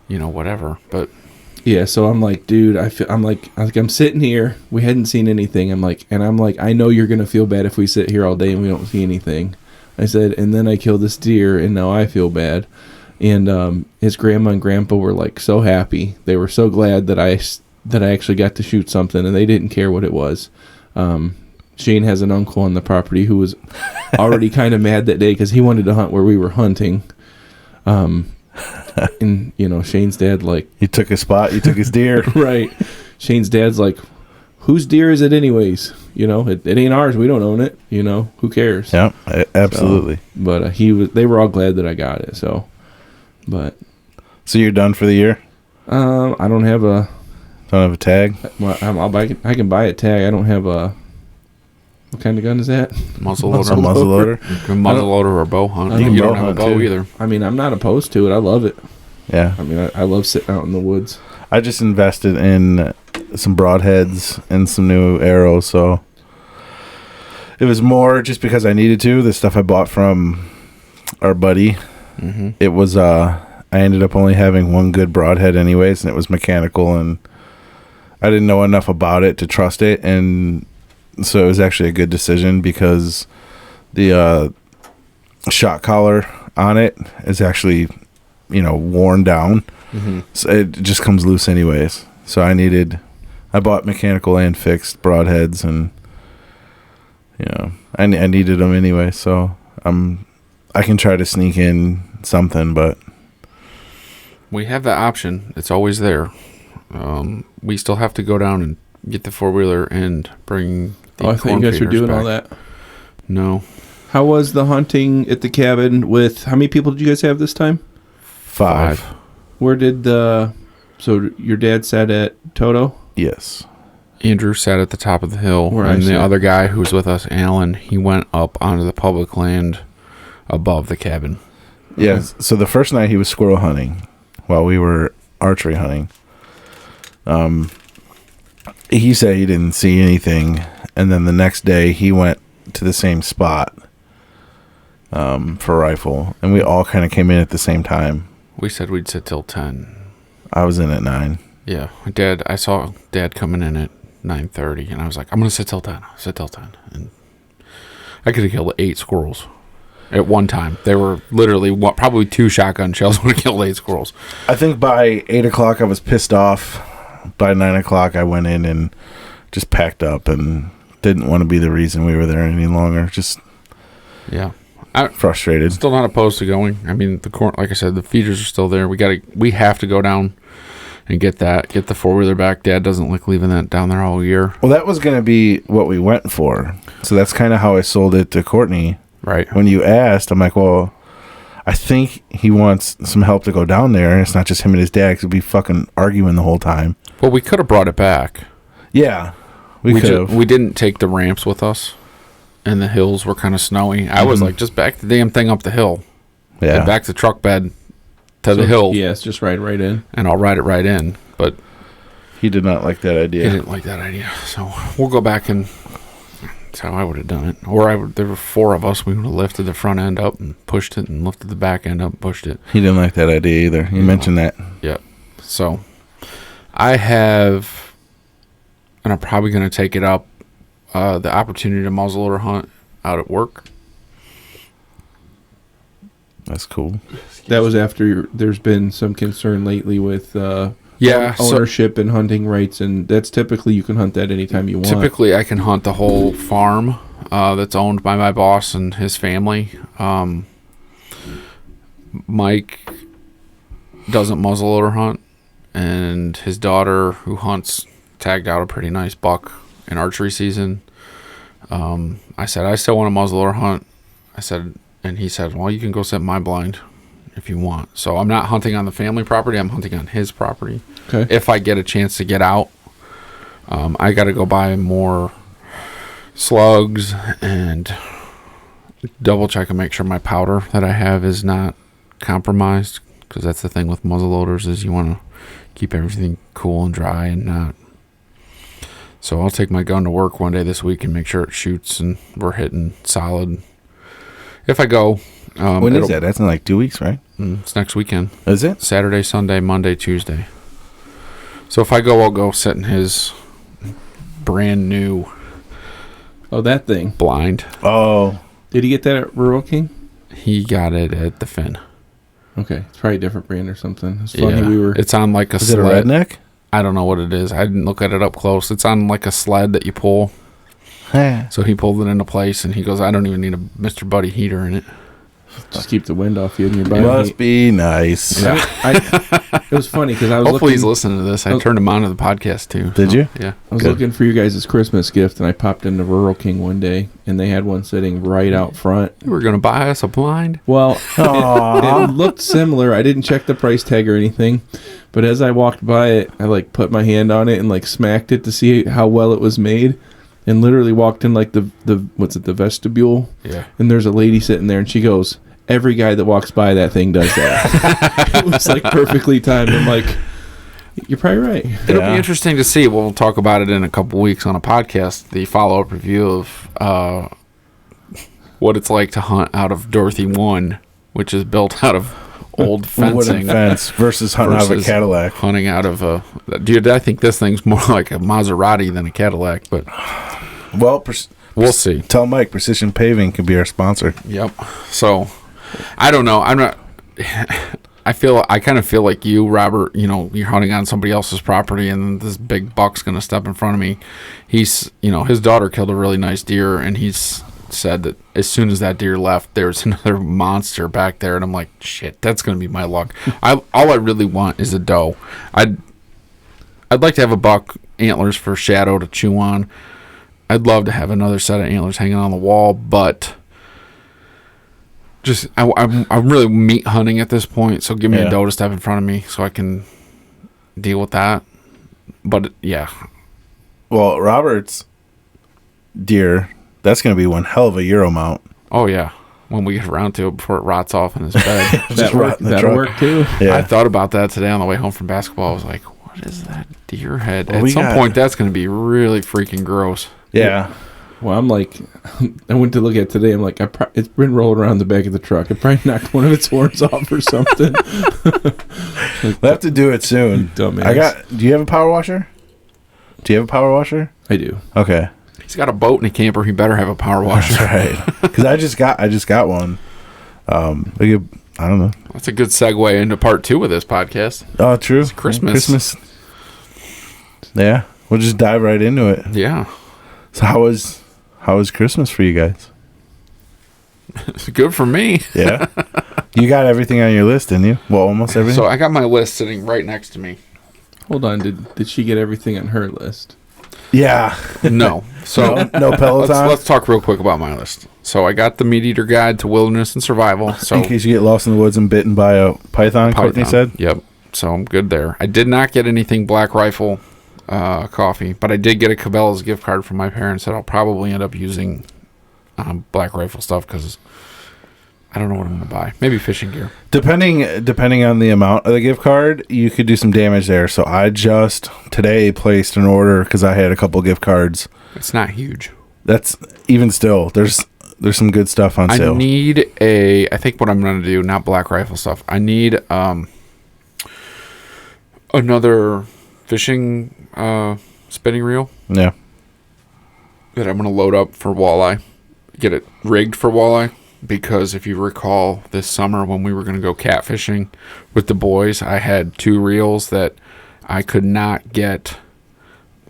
Whatever. But Yeah, so I'm like, dude, I'm sitting here. We hadn't seen anything. I'm like, I know you're gonna feel bad if we sit here all day and we don't see anything. I said, and then I killed this deer, and now I feel bad. And his grandma and grandpa were like so happy. They were so glad that I actually got to shoot something, and they didn't care what it was. Shane has an uncle on the property who was already kind of mad that day because he wanted to hunt where we were hunting. And Shane's dad like He took his spot. He took his deer. right. Shane's dad's like, whose deer is it anyways? It ain't ours. We don't own it. Who cares? Yeah, absolutely. So, but they were all glad that I got it. So you're done for the year? I don't have a. Don't have a tag? Well, I can buy a tag. I don't have a. What kind of gun is that? muzzleloader. A muzzleloader? Muzzleloader or bow hunt. I think You bow don't have a hunt, bow too. either. I mean, I'm not opposed to it. I love it. Yeah. I mean, I love sitting out in the woods. I just invested in some broadheads and some new arrows, so it was more just because I needed to. The stuff I bought from our buddy, Mm-hmm. it was I ended up only having one good broadhead anyways, and it was mechanical, and I didn't know enough about it to trust it, and so it was actually a good decision because the shot collar on it is actually worn down. Mm-hmm. So it just comes loose anyways. So I bought mechanical and fixed broadheads, and I needed them anyway. So I can try to sneak in something, but We have that option. It's always there. We still have to go down and get the 4-wheeler and bring the I thought you guys were doing all that. No. How was the hunting at the cabin with, how many people did you guys have this time? 5. Where did so your dad sat at Toto? Yes. Andrew sat at the top of the hill, Where I and the sat. other guy who was with us, Alan, he went up onto the public land above the cabin. Yeah. So the first night he was squirrel hunting while we were archery hunting. He said he didn't see anything, and then the next day he went to the same spot for rifle, and we all kind of came in at the same time. We said we'd sit till 10. I was in at 9. Yeah, I saw Dad coming in at 9:30, and I was like, I'm going to sit till 10. Sit till 10. And I could have killed 8 squirrels at one time. They were literally, probably 2 shotgun shells would have killed 8 squirrels. I think by 8 o'clock I was pissed off. By 9 o'clock I went in and just packed up and didn't want to be the reason we were there any longer. Just Yeah. frustrated. Still not opposed to going. I mean, like I said, the feeders are still there. We have to go down and get the 4-wheeler back. Dad doesn't like leaving that down there all year. Well, that was going to be what we went for. So that's kind of how I sold it to Courtney. Right. When you asked, I'm like, well, I think he wants some help to go down there, and it's not just him and his dad, because we'd be fucking arguing the whole time. Well, we could have brought it back. Yeah, we could have. We didn't take the ramps with us, and the hills were kind of snowy. I was like, just back the damn thing up the hill. Yeah. And back the truck bed to the hill. Yes, just right in. And I'll ride it right in. But He did not like that he idea. didn't like that idea. So we'll go back and that's how I would have done it. Or there were 4 of us. We would have lifted the front end up and pushed it, and lifted the back end up and pushed it. He didn't like that idea either. You mentioned that. Yep. So I have, and I'm probably going to take it up, the opportunity to muzzleloader hunt out at work. That's cool. That was after there's been some concern lately with So ownership and hunting rights, and that's typically you can hunt that anytime you want. typically I can hunt the whole farm that's owned by my boss and his family. Mike doesn't muzzleloader hunt, and his daughter, who hunts, tagged out a pretty nice buck in archery season. I said, I still want to muzzleloader hunt. And he said, well, you can go set my blind if you want. So I'm not hunting on the family property. I'm hunting on his property. Okay. If I get a chance to get out, I got to go buy more slugs and double check and make sure my powder that I have is not compromised, because that's the thing with muzzle loaders is you want to keep everything cool and dry and not. So I'll take my gun to work one day this week and make sure it shoots and we're hitting solid. If I go, when is that? That's in like 2 weeks, right? It's next weekend. Is it? Saturday, Sunday, Monday, Tuesday. So if I go, I'll go sit in his brand new Oh, that thing. blind. Oh, Did he get that at Rural King? He got it at the Finn. Okay, it's probably a different brand or something. It's funny It's on like a is it a sled. redneck? I don't know what it is. I didn't look at it up close. It's on like a sled that you pull. So he pulled it into place, and he goes, I don't even need a Mr. Buddy heater in it. just keep the wind off you and your body. Must be nice. Yeah. It was funny because I was Hopefully he's looking, listening to this. I turned him on to the podcast too. Did you? Yeah. I was Good. looking for you guys' Christmas gift, and I popped into Rural King one day, and they had one sitting right out front. You were going to buy us a blind? Well, it looked similar. I didn't check the price tag or anything, but as I walked by it, I like put my hand on it and like smacked it to see how well it was made, and literally walked in like the the vestibule, Yeah. and there's a lady sitting there, and she goes, "Every guy that walks by that thing does that." It was like perfectly timed. I'm like, you're probably right. It'll Yeah. be interesting to see. We'll talk about it in a couple weeks on a podcast, the follow-up review of what it's like to hunt out of Dorothy 1, which is built out of old Wooden fencing. fence versus hunting out of a versus Cadillac. Hunting out of a... Dude, I think this thing's more like a Maserati than a Cadillac, but Well, we'll see. tell Mike Precision Paving could be our sponsor. Yep. So, I don't know. I'm not... I kind of feel like you, Robert, you know, you're hunting on somebody else's property and this big buck's going to step in front of me. He's, you know, his daughter killed a really nice deer, and he's said that as soon as that deer left, there's another monster back there, and I'm like, shit, that's going to be my luck. All I really want is a doe. I'd like to have a buck antlers for Shadow to chew on. I'd love to have another set of antlers hanging on the wall, but just I'm really meat hunting at this point, so give me a doe to step in front of me so I can deal with that. But yeah, Well, Robert's deer, that's going to be one hell of a Euro mount. oh yeah, when we get around to it before it rots off in his bed. Just rot in the That'll truck. work too. Yeah. I thought about that today on the way home from basketball. I was like, what is that deer head? Well, At we some got- point, that's going to be really freaking gross. Yeah. Well, I'm like, I went to look at it today. I'm like, it's been rolling around the back of the truck. It probably knocked one of its horns off or something. We'll have to do it soon. Dumbass. Do you have a power washer? Do you have a power washer? I do. Okay. He's got a boat and a camper. He better have a power washer. Right. Because I just got one. I don't know. That's a good segue into part 2 of this podcast. Oh, true. It's Christmas. Yeah. We'll just dive right into it. Yeah. So how was Christmas for you guys? It's good for me. Yeah. You got everything on your list, didn't you? Well, almost everything. So I got my list sitting right next to me. Hold on. Did she get everything on her list? yeah. No. So No Peloton. let's talk real quick about my list. So I got the Meat Eater Guide to Wilderness and Survival. So in case you get lost in the woods and bitten by a python. Courtney said. Yep. So I'm good there. I did not get anything Black Rifle coffee, but I did get a Cabela's gift card from my parents that I'll probably end up using Black Rifle stuff because I don't know what I'm going to buy. Maybe fishing gear. Depending on the amount of the gift card, you could do some damage there. So I just today placed an order because I had a couple gift cards. It's not huge. That's even still. There's some good stuff on sale. I think what I'm going to do, not Black Rifle stuff. I need another fishing spinning reel Yeah. that I'm going to load up for walleye. Get it rigged for walleye. Because if you recall, this summer when we were going to go catfishing with the boys, I had 2 reels that I could not get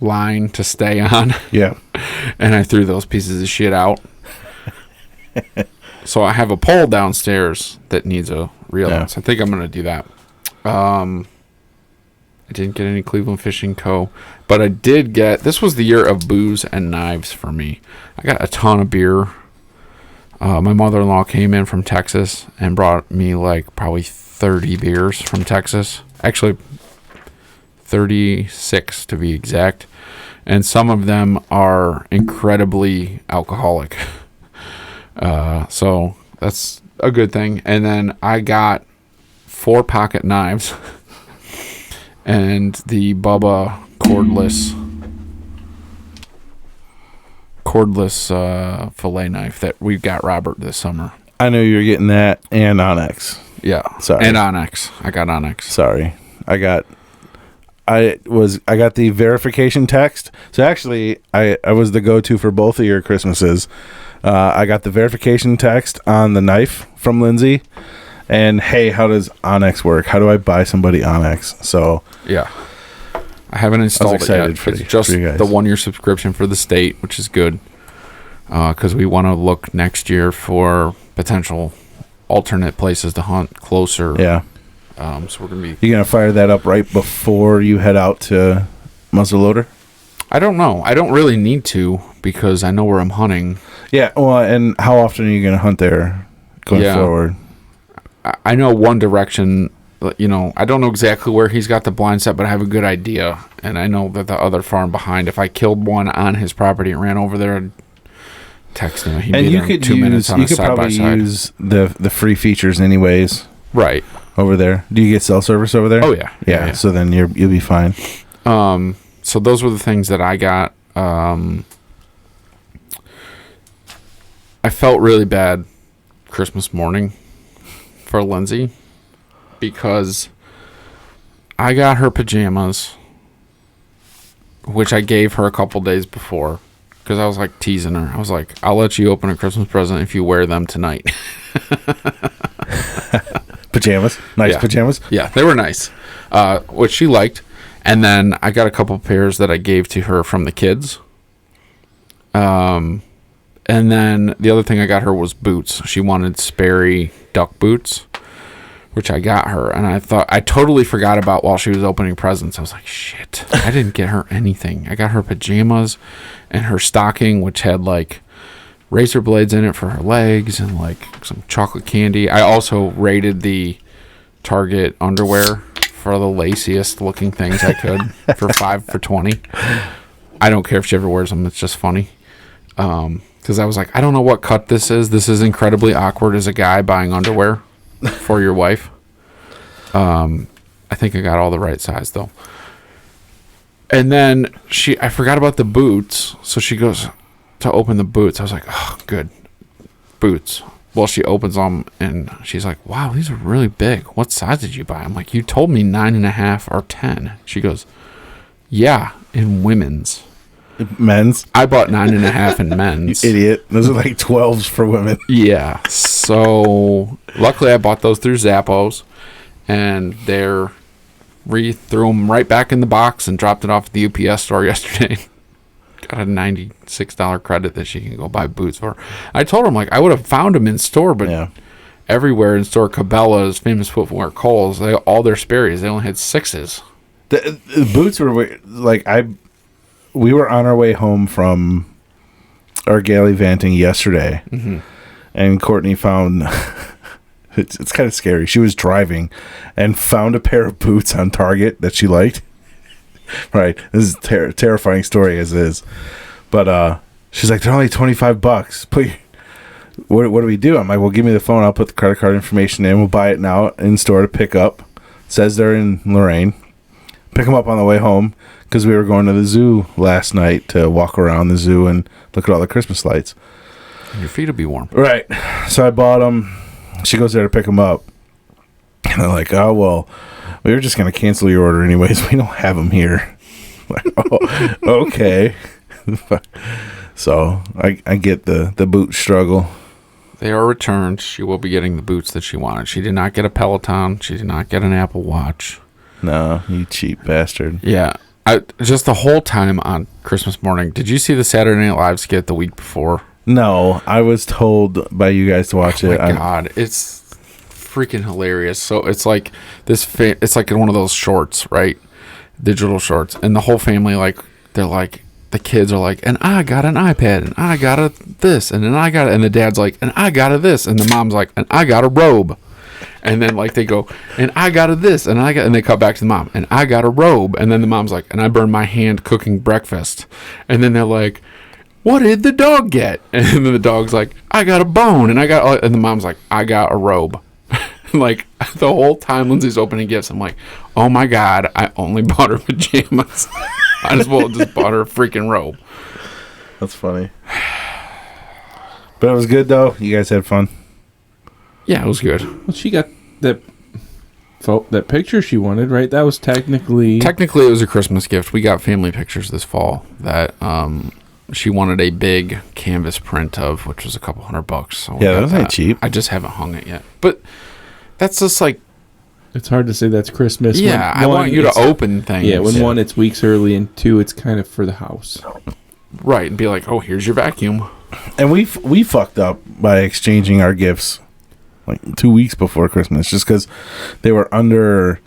line to stay on. Yeah. And I threw those pieces of shit out. So I have a pole downstairs that needs a reel. Yeah. So I think I'm going to do that. I didn't get any Cleveland Fishing Co. But I did get... This was the year of booze and knives for me. I got a ton of beer. My mother-in-law came in from Texas and brought me like probably 30 beers from Texas. Actually, 36 to be exact. And some of them are incredibly alcoholic. So that's a good thing. And then I got 4 pocket knives and the Bubba cordless fillet knife that we got Robert this summer. I knew you were getting that and Onyx. Yeah. Sorry. And Onyx. I got Onyx. Sorry. I got the verification text. So actually, I was the go-to for both of your Christmases. I got the verification text on the knife from Lindsay, and hey, how does Onyx work? How do I buy somebody Onyx? So Yeah. I haven't installed it yet. excited for It's you- just for you guys. the 1-year subscription for the state, which is good. Because we want to look next year for potential alternate places to hunt closer. yeah, So we're going to be... you gonna fire that up right before you head out to muzzleloader? I don't know. I don't really need to because I know where I'm hunting. Yeah. Well, and how often are you gonna hunt there going forward? I know one direction. You know, I don't know exactly where he's got the blind set, but I have a good idea. And I know that the other farm behind, if I killed one on his property and ran over there, I'd text him. He'd And be you there in could 2 minutes on you a could side by probably side. use the free features anyways Right. over there. Do you get cell service over there? Oh, yeah. Yeah. So then you'll be fine. So those were the things that I got. I felt really bad Christmas morning for Lindsay because I got her pajamas, which I gave her a couple days before because I was like teasing her. I was like, I'll let you open a Christmas present if you wear them tonight. Pajamas. Nice Yeah. pajamas. Yeah, they were nice, which she liked. And then I got a couple pairs that I gave to her from the kids. And then the other thing I got her was boots. She wanted Sperry duck boots, which I got her. And I totally forgot about while she was opening presents. I was like, shit, I didn't get her anything. I got her pajamas and her stocking, which had like razor blades in it for her legs and like some chocolate candy. I also rated the Target underwear for the laciest looking things I could for 5 for $20. I don't care if she ever wears them. It's just funny. Because I was like, I don't know what cut this is. This is incredibly awkward as a guy buying underwear for your wife. I think I got all the right size though. And then I forgot about the boots. So she goes to open the boots. I was like, oh, good. Boots. Well, she opens them and she's like, wow, these are really big. What size did you buy? I'm like, you told me 9.5 or 10. She goes, yeah, in women's. Men's. I bought 9.5 in men's. Idiot. Those are like 12s for women. Yeah. So luckily I bought those through Zappos and threw them right back in the box and dropped it off at the UPS store yesterday. Got a $96 credit that she can go buy boots for. I told her, I'm like, I would have found them in store, but Yeah. everywhere in store, Cabela's, Famous Footwear, Kohl's, all their Sperry's, they only had 6s. The boots were like we were on our way home from our gallivanting yesterday, and Courtney found it's kind of scary. She was driving and found a pair of boots on Target that she liked. Right, this is terrifying story as is, but she's like, they're only $25. Please, what do we do? I'm like, well, give me the phone. I'll put the credit card information in. We'll buy it now in store to pick up. Says they're in Lorraine. Pick them up on the way home because we were going to the zoo last night to walk around the zoo and look at all the Christmas lights. And your feet will be warm. Right. So I bought them. She goes there to pick them up. And they're like, oh, well, we were just going to cancel your order anyways. We don't have them here. Like, oh, okay. So I get the boot struggle. They are returned. She will be getting the boots that she wanted. She did not get a Peloton. She did not get an Apple Watch. No, you cheap bastard. Yeah. Just the whole time on Christmas morning. Did you see the Saturday Night Live skit the week before? No, I was told by you guys to watch it. Oh my God. It's freaking hilarious. So it's like it's like in one of those shorts, right? Digital shorts. And the whole family, like, they're like, the kids are like, and I got an iPad, and I got a this, and then I got it. And the dad's like, and I got a this. And the mom's like, and I got a robe. And then, like, they go, and I got a this, and they cut back to the mom, and I got a robe. And then the mom's like, and I burned my hand cooking breakfast. And then they're like, what did the dog get? And then the dog's like, I got a bone. And the mom's like, I got a robe. Like, the whole time Lindsay's opening gifts, I'm like, oh my God, I only bought her pajamas. I as well just bought her a freaking robe. That's funny. But it was good, though. You guys had fun. Yeah, it was good. Well, she got that picture she wanted, right? That was technically it was a Christmas gift. We got family pictures this fall that she wanted a big canvas print of, which was a couple $100. So yeah, that was not cheap. I just haven't hung it yet. But that's just like, it's hard to say that's Christmas. Yeah, I want you to open things. Yeah, when one, it's weeks early, and two, it's kind of for the house. Right, and be like, oh, here's your vacuum. And we fucked up by exchanging our gifts like 2 weeks before Christmas, just because they were under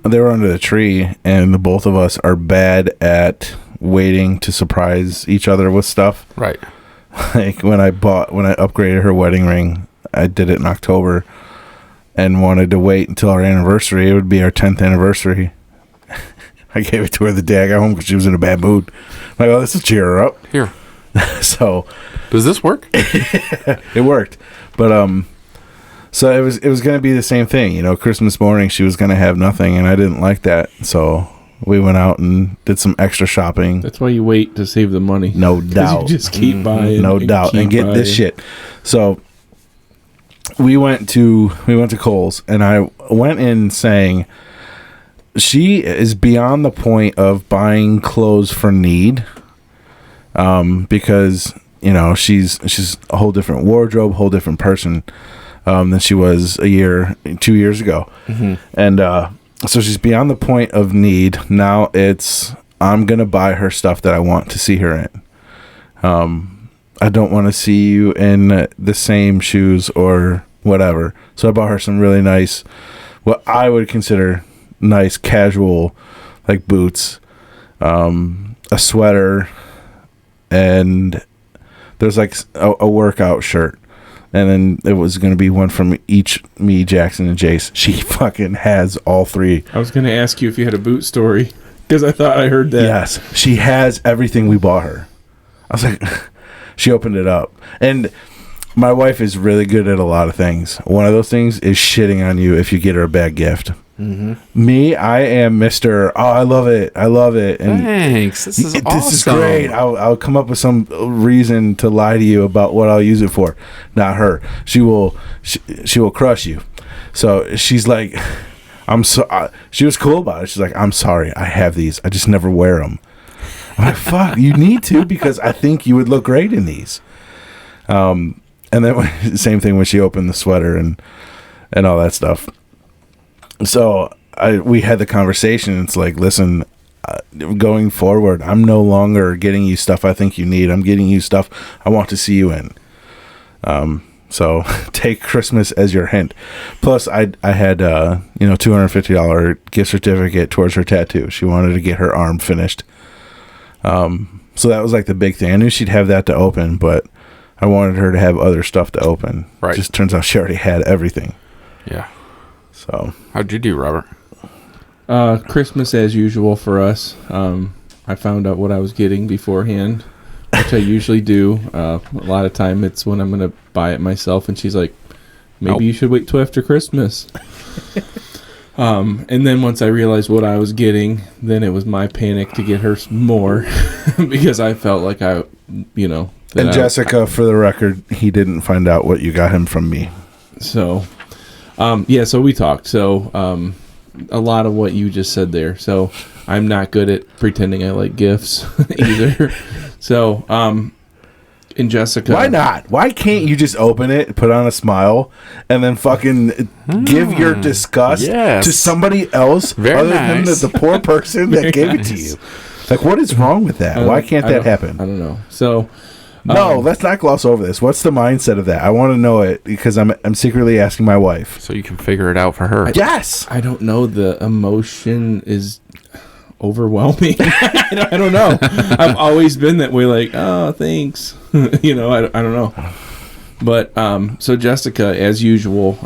the tree, and the both of us are bad at waiting to surprise each other with stuff. Right. Like when I upgraded her wedding ring, I did it in October, and wanted to wait until our anniversary. It would be our 10th anniversary. I gave it to her the day I got home because she was in a bad mood. I'm like, oh, this will cheer her up. Here. So, does this work? It worked, but so it was going to be the same thing. You know, Christmas morning she was going to have nothing, and I didn't like that. So we went out and did some extra shopping. That's why you wait to save the money. No doubt. You just keep buying. No doubt, and get this shit. So we went to Kohl's, and I went in saying, she is beyond the point of buying clothes for need, because you know she's a whole different wardrobe, whole different person than she was 2 years ago, and so she's beyond the point of need. Now it's, I'm gonna buy her stuff that I want to see her in. I don't want to see you in the same shoes or whatever. So I bought her some really nice, what I would consider nice casual, like boots, a sweater, and there's like a workout shirt, and then it was going to be one from each, me, Jackson, and Jace. She fucking has all three. I was going to ask you if you had a boot story, because I thought I heard that. Yes, she has everything we bought her. I was like, she opened it up, and my wife is really good at a lot of things. One of those things is shitting on you if you get her a bad gift. Me, I am Mr. Oh, I love it. And thanks. This is awesome. This is great. I'll come up with some reason to lie to you about what I'll use it for. Not her. She will crush you. So she's like, she was cool about it. She's like, I'm sorry. I have these. I just never wear them. I'm like, fuck, you need to, because I think you would look great in these. And then same thing when she opened the sweater and all that stuff. So we had the conversation. It's like, listen, going forward, I'm no longer getting you stuff I think you need. I'm getting you stuff I want to see you in. So take Christmas as your hint. Plus, I had $250 gift certificate towards her tattoo. She wanted to get her arm finished. So that was like the big thing. I knew she'd have that to open, but I wanted her to have other stuff to open. Right. Just turns out she already had everything. Yeah. So how'd you do, Robert? Christmas as usual for us. I found out what I was getting beforehand, which I usually do. A lot of time it's when I'm going to buy it myself, and she's like, maybe you should wait till after Christmas. And then once I realized what I was getting, then it was my panic to get her more because I felt like And Jessica, for the record, he didn't find out what you got him from me. So, so we talked. So, a lot of what you just said there. So, I'm not good at pretending I like gifts either. So, and Jessica. Why not? Why can't you just open it, put on a smile, and then fucking give your disgust to somebody else other than the poor person that gave it to you? Like, what is wrong with that? Why can't that happen? I don't know. So, no, let's not gloss over this. What's the mindset of that? I want to know it because I'm secretly asking my wife. So you can figure it out for her. Yes. I don't know. The emotion is overwhelming. I don't know. I've always been that way. Like, oh, thanks. I don't know. But so Jessica, as usual,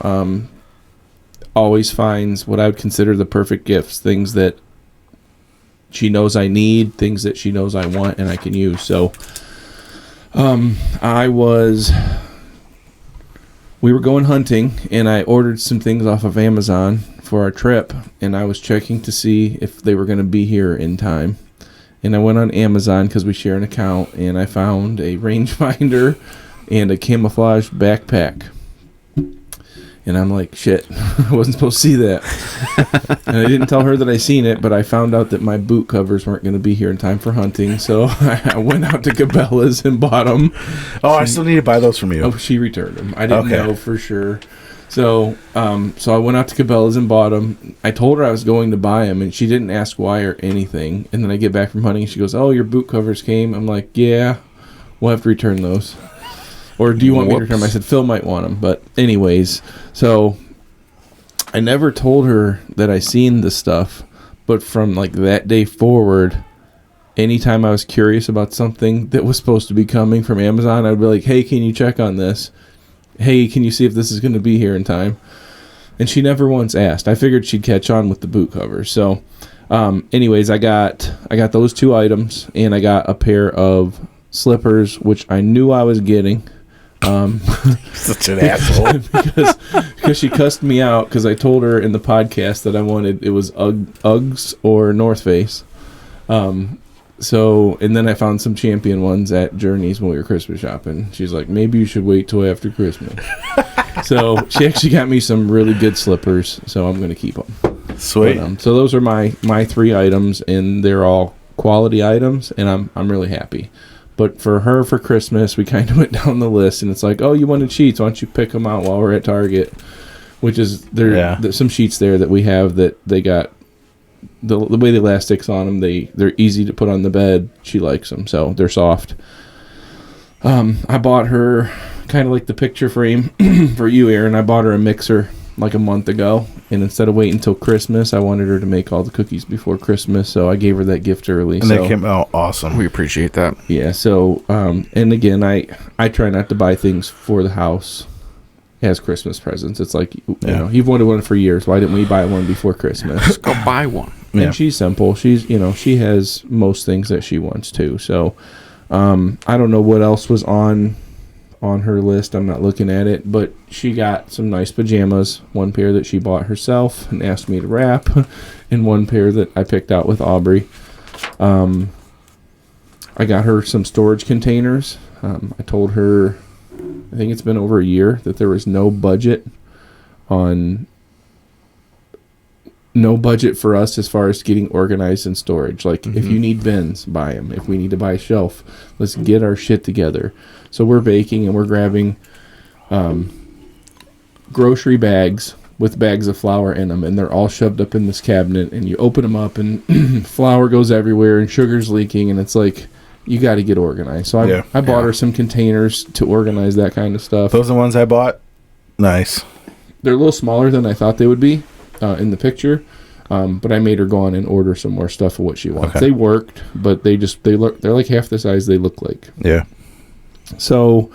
always finds what I would consider the perfect gifts, things that she knows I need, things that she knows I want and I can use. So We were going hunting, and I ordered some things off of Amazon for our trip, and I was checking to see if they were going to be here in time. And I went on Amazon because we share an account, and I found a rangefinder and a camouflage backpack. And I'm like, shit, I wasn't supposed to see that. And I didn't tell her that I seen it, but I found out that my boot covers weren't going to be here in time for hunting. So I went out to Cabela's and bought them. Oh, I still need to buy those from you. Oh, she returned them. I didn't know for sure. So I went out to Cabela's and bought them. I told her I was going to buy them, and she didn't ask why or anything. And then I get back from hunting, and she goes, oh, your boot covers came. I'm like, yeah, we'll have to return those. Or do you want me to return them? I said, Phil might want them. But anyways, so I never told her that I seen the stuff. But from like that day forward, anytime I was curious about something that was supposed to be coming from Amazon, I'd be like, hey, can you check on this? Hey, can you see if this is going to be here in time? And she never once asked. I figured she'd catch on with the boot covers. So anyways, I got those 2 items, and I got a pair of slippers, which I knew I was getting. Such an asshole. because she cussed me out because I told her in the podcast that I wanted it was Uggs or North Face. So, and then I found some Champion ones at Journeys when we were Christmas shopping. She's like, maybe you should wait till after Christmas. So she actually got me some really good slippers, so I'm going to keep them. Sweet. But, so those are my 3 items, and they're all quality items, and I'm really happy. But for her, for Christmas, we kind of went down the list, and it's like, oh, you wanted sheets? Why don't you pick them out while we're at Target? Which is, there's some sheets there that we have that they got, the way the elastic's on them, they're easy to put on the bed. She likes them, so they're soft. I bought her, kind of like the picture frame for you, Aaron, I bought her a mixer like a month ago, and instead of waiting until Christmas, I wanted her to make all the cookies before Christmas, so I gave her that gift early. And they came out awesome. We appreciate that. Yeah, so and again, I try not to buy things for the house as Christmas presents. It's like, you know, you've wanted one for years. Why didn't we buy one before Christmas? Just go buy one. And she's simple. She's, she has most things that she wants too. So I don't know what else was on her list. I'm not looking at it, but she got some nice pajamas, 1 pair that she bought herself and asked me to wrap, and 1 pair that I picked out with Aubrey. I got her some storage containers. I told her, I think it's been over a year, that there was no budget for us as far as getting organized in storage. Like, if you need bins, buy them. If we need to buy a shelf, let's get our shit together. So we're baking, and we're grabbing grocery bags with bags of flour in them, and they're all shoved up in this cabinet, and you open them up, and flour goes everywhere, and sugar's leaking, and it's like, you got to get organized. So I bought her some containers to organize that kind of stuff. Those are the ones I bought? Nice. They're a little smaller than I thought they would be in the picture, but I made her go on and order some more stuff of what she wants. Okay. They worked, but they're like half the size they look like. Yeah. So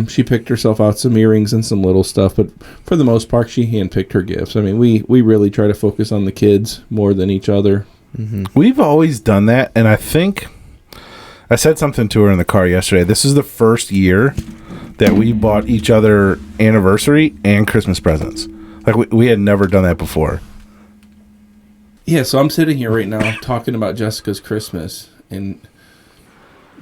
she picked herself out some earrings and some little stuff, but for the most part, she handpicked her gifts. I mean, we really try to focus on the kids more than each other. Mm-hmm. We've always done that, and I think I said something to her in the car yesterday. This is the first year that we bought each other anniversary and Christmas presents. Like, we had never done that before. Yeah, so I'm sitting here right now talking about Jessica's Christmas, and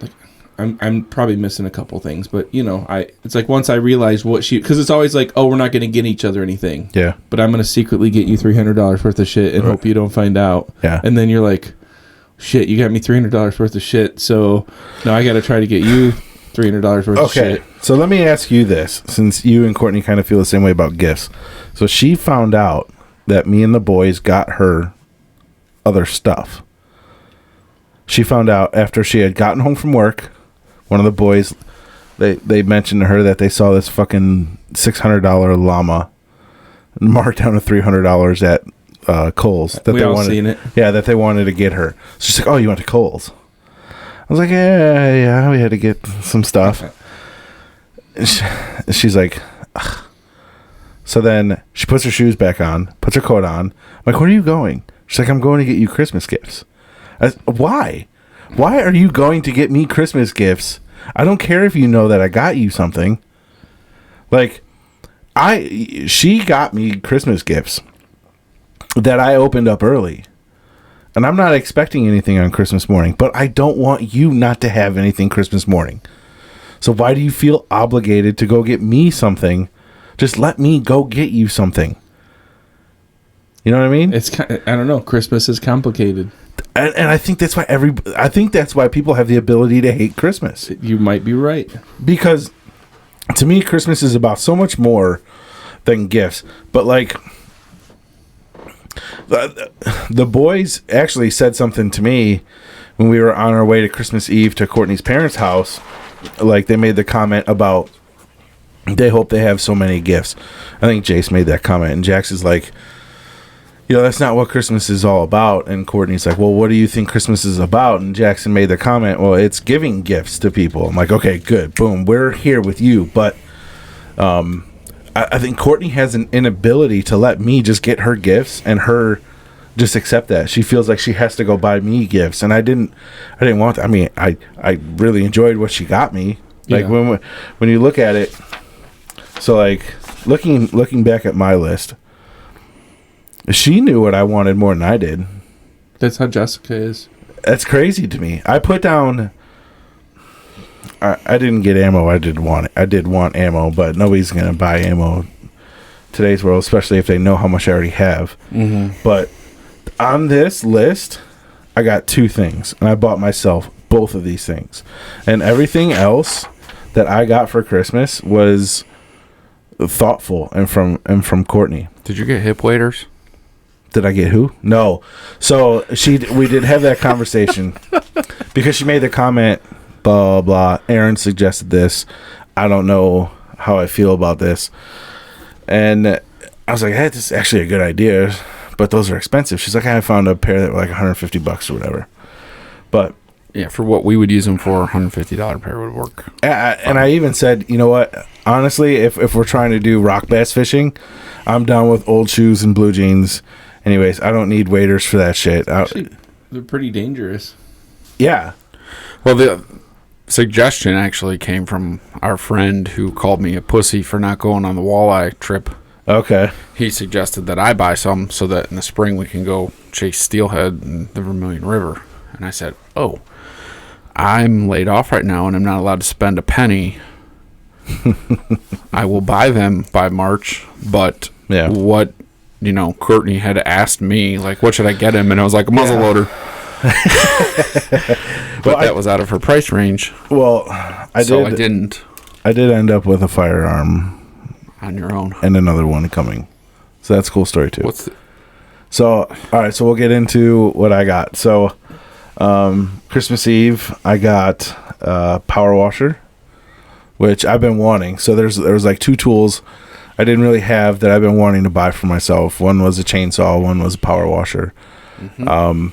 like, I'm probably missing a couple things, but it's like once I realized what because it's always like, oh, we're not going to get each other anything. Yeah. But I'm going to secretly get you $300 worth of shit and hope you don't find out. Yeah. And then you're like, shit, you got me $300 worth of shit, so now I got to try to get you $300 worth of shit. So let me ask you this, since you and Courtney kind of feel the same way about gifts. So she found out that me and the boys got her other stuff. She found out after she had gotten home from work. One of the boys, they mentioned to her that they saw this fucking $600 llama marked down to $300 at Kohl's. That we they all wanted, seen it. Yeah, that they wanted to get her. So she's like, oh, you went to Kohl's? I was like, yeah, we had to get some stuff. She's like, ugh. So then she puts her shoes back on, puts her coat on. I'm like, where are you going? She's like, I'm going to get you Christmas gifts. Why? Why are you going to get me Christmas gifts I don't care if you know that I got you something. Like, she got me Christmas gifts that I opened up early. And I'm not expecting anything on Christmas morning, but I don't want you not to have anything Christmas morning. So why do you feel obligated to go get me something? Just let me go get you something. You know what I mean? I don't know. Christmas is complicated. And I think that's why people have the ability to hate Christmas. You might be right. Because to me, Christmas is about so much more than gifts. But like, the boys actually said something to me when we were on our way to Christmas Eve to Courtney's parents' house. Like, they made the comment about they hope they have so many gifts. I think Jace made that comment, and Jax is like, that's not what Christmas is all about. And Courtney's like, well, what do you think Christmas is about? And Jackson made the comment, well, it's giving gifts to people. I'm like, okay, good, boom, we're here with you. But I think Courtney has an inability to let me just get her gifts and her just accept that. She feels like she has to go buy me gifts, and I didn't want that. I mean, I really enjoyed what she got me. Like, when you look at it, so like looking back at my list, she knew what I wanted more than I did. That's how Jessica is. That's crazy to me. I put down. I didn't get ammo. I did want ammo, but nobody's gonna buy ammo today's world, especially if they know how much I already have. Mm-hmm. But on this list, I got 2 things, and I bought myself both of these things, and everything else that I got for Christmas was thoughtful and from Courtney. Did you get hip waders? Did I get who? No. So we did have that conversation because she made the comment, blah, blah. Aaron suggested this. I don't know how I feel about this. And I was like, hey, this is actually a good idea, but those are expensive. She's like, I found a pair that were like $150 or whatever. But yeah, for what we would use them for, $150 pair would work. And I even said, you know what? Honestly, if we're trying to do rock bass fishing, I'm down with old shoes and blue jeans. Anyways, I don't need waders for that shit. Actually, they're pretty dangerous. Yeah. Well, the suggestion actually came from our friend who called me a pussy for not going on the walleye trip. Okay. He suggested that I buy some so that in the spring we can go chase steelhead in the Vermilion River. And I said, oh, I'm laid off right now and I'm not allowed to spend a penny. I will buy them by March, but what, Courtney had asked me, like, what should I get him? And I was like, a muzzle loader. But that was out of her price range. Well, I didn't. I did end up with a firearm on your own and another one coming. So that's a cool story too. So, all right, so we'll get into what I got. So, Christmas Eve, I got a power washer, which I've been wanting. So there's like 2 tools I didn't really have that I've been wanting to buy for myself. One was a chainsaw, one was a power washer. Mm-hmm.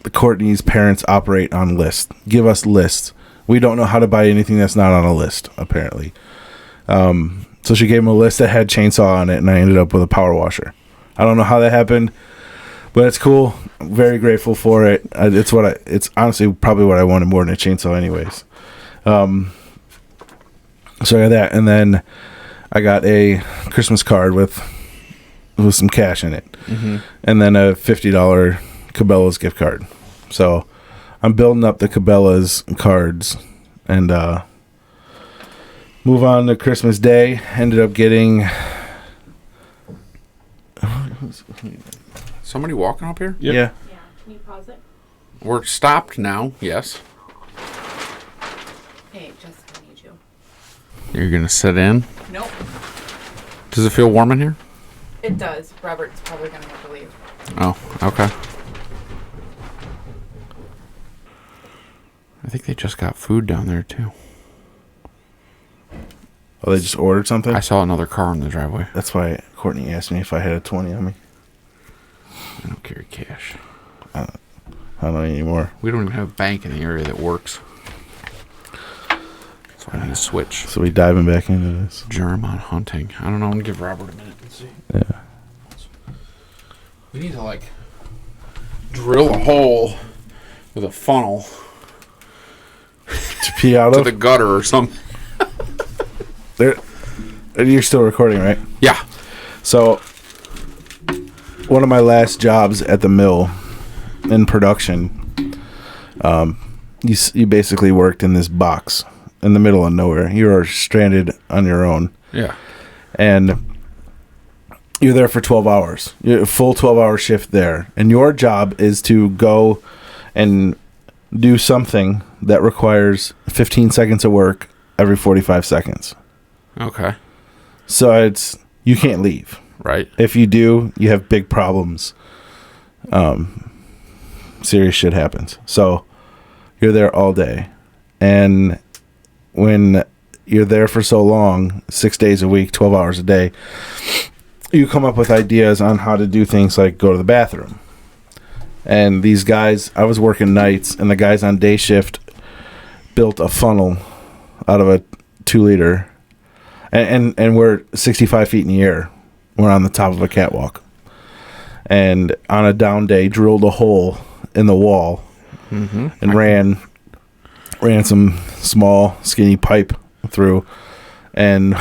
Courtney's parents operate on lists. Give us lists. We don't know how to buy anything that's not on a list, apparently. So she gave him a list that had chainsaw on it, and I ended up with a power washer. I don't know how that happened, but it's cool. I'm very grateful for it. It's honestly probably what I wanted more than a chainsaw anyways. So I got that, and then I got a Christmas card with some cash in it, mm-hmm. and then a $50 Cabela's gift card. So I'm building up the Cabela's cards, and move on to Christmas Day. Ended up getting somebody walking up here. Yep. Yeah. Can you pause it? We're stopped now. Yes. Hey, Jessica, I need you. You're gonna sit in. Nope. Does it feel warm in here? It does. Robert's probably gonna have to leave. Oh, okay. I think they just got food down there too. Oh, they just ordered something? I saw another car in the driveway. That's why Courtney asked me if I had a 20 on me. I don't carry cash. I don't know anymore. We don't even have a bank in the area that works. So I need to switch. So we diving back into this. Germ on hunting. I don't know. I'm going to give Robert a minute and see. Yeah. We need to, drill a hole with a funnel pee out to of? the gutter or something. There, you're still recording, right? Yeah. So, one of my last jobs at the mill in production, you basically worked in this box in the middle of nowhere. You are stranded on your own. Yeah. And you're there for 12 hours. You're a full 12-hour shift there. And your job is to go and do something that requires 15 seconds of work every 45 seconds. Okay. So you can't leave. Right. If you do, you have big problems. Serious shit happens. So you're there all day. And when you're there for so long, 6 days a week, 12 hours a day, you come up with ideas on how to do things like go to the bathroom. And these guys, I was working nights, and the guys on day shift built a funnel out of a 2-liter. And we're 65 feet in the air. We're on the top of a catwalk. And on a down day, drilled a hole in the wall and ran some small, skinny pipe through and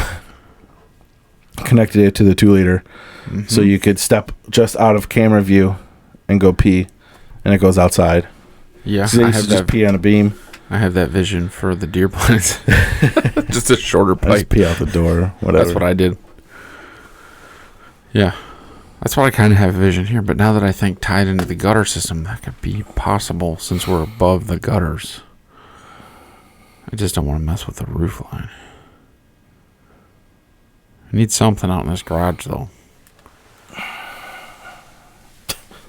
connected it to the 2-liter so you could step just out of camera view and go pee, and it goes outside. Yeah. So you used to just pee on a beam. I have that vision for the deer plants. Just a shorter I just pipe. pee out the door, whatever. That's what I did. Yeah. That's what I kind of have a vision here. But now that I think tied into the gutter system, that could be possible since we're above the gutters. I just don't want to mess with the roof line. I need something out in this garage, though.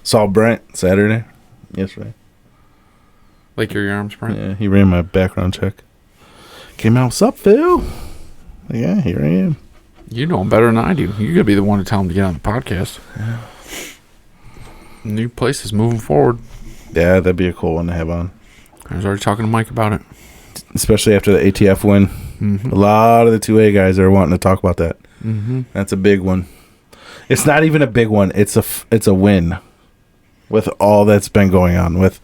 Saw Brent yesterday. Like your arms, Brent? Yeah, he ran my background check. Came out, what's up, Phil? Yeah, here I am. You know him better than I do. You're going to be the one to tell him to get on the podcast. Yeah. New place is moving forward. Yeah, that'd be a cool one to have on. I was already talking to Mike about it. Especially after the ATF win. Mm-hmm. A lot of the 2A guys are wanting to talk about that. Mm-hmm. That's a big one. It's not even a big one. It's a win with all that's been going on with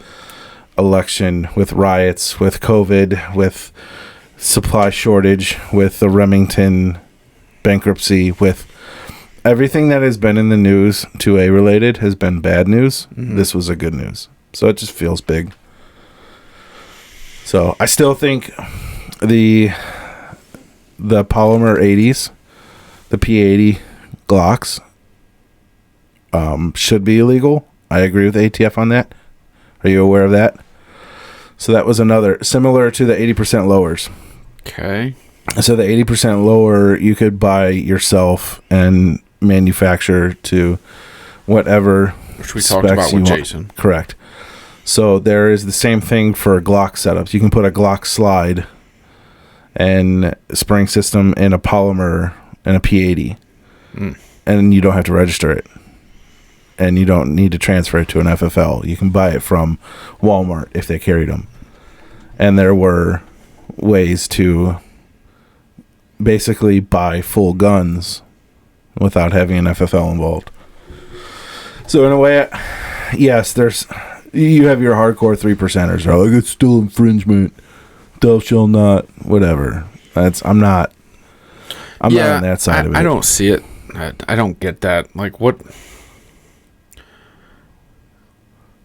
election, with riots, with COVID, with supply shortage, with the Remington bankruptcy, with everything that has been in the news 2A related has been bad news. Mm-hmm. This was a good news. So it just feels big. So I still think the polymer 80s, the P80 Glocks, should be illegal. I agree with ATF on that. Are you aware of that? So that was another, similar to the 80% lowers. Okay. So the 80% lower you could buy yourself and manufacture to whatever Which we talked specs about you with want. Jason. Correct. So there is the same thing for Glock setups. You can put a Glock slide and spring system in a polymer and a P80. And you don't have to register it. And you don't need to transfer it to an FFL. You can buy it from Walmart if they carried them. And there were ways to basically buy full guns without having an FFL involved. So in a way, yes, you have your hardcore 3%ers. They're like, it's still infringement. Thou shall not, whatever. I'm not on that side of it. I don't see it. I don't get that. Like, what?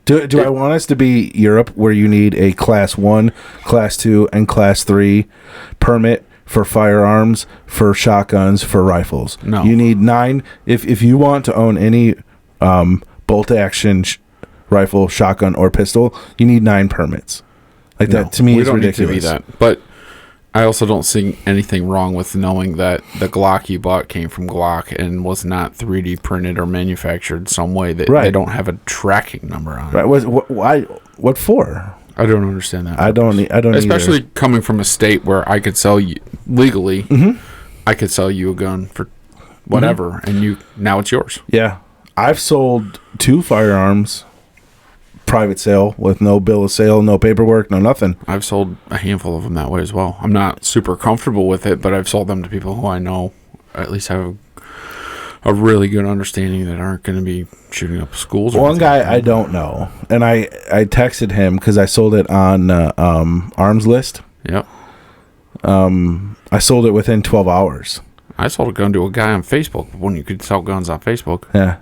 Do I want us to be Europe where you need a class 1, class 2, and class 3 permit for firearms, for shotguns, for rifles? No. You need 9. If you want to own any bolt action rifle, shotgun, or pistol, you need 9 permits. Like that to me is ridiculous. Need to be that. But I also don't see anything wrong with knowing that the Glock you bought came from Glock and was not 3D printed or manufactured some way that they don't have a tracking number on it. Right? Why? What for? I don't understand that. I don't. Especially either. Coming from a state where I could sell you legally. I could sell you a gun for whatever, and now it's yours. Yeah, I've sold 2 firearms. Private sale with no bill of sale, no paperwork, no nothing. I've sold a handful of them that way as well. I'm not super comfortable with it, but I've sold them to people who I know at least have a really good understanding that aren't going to be shooting up schools. One guy I don't know, and I texted him because I sold it on Arms List. Yep. I sold it within 12 hours. I sold a gun to a guy on Facebook when you could sell guns on Facebook. Yeah.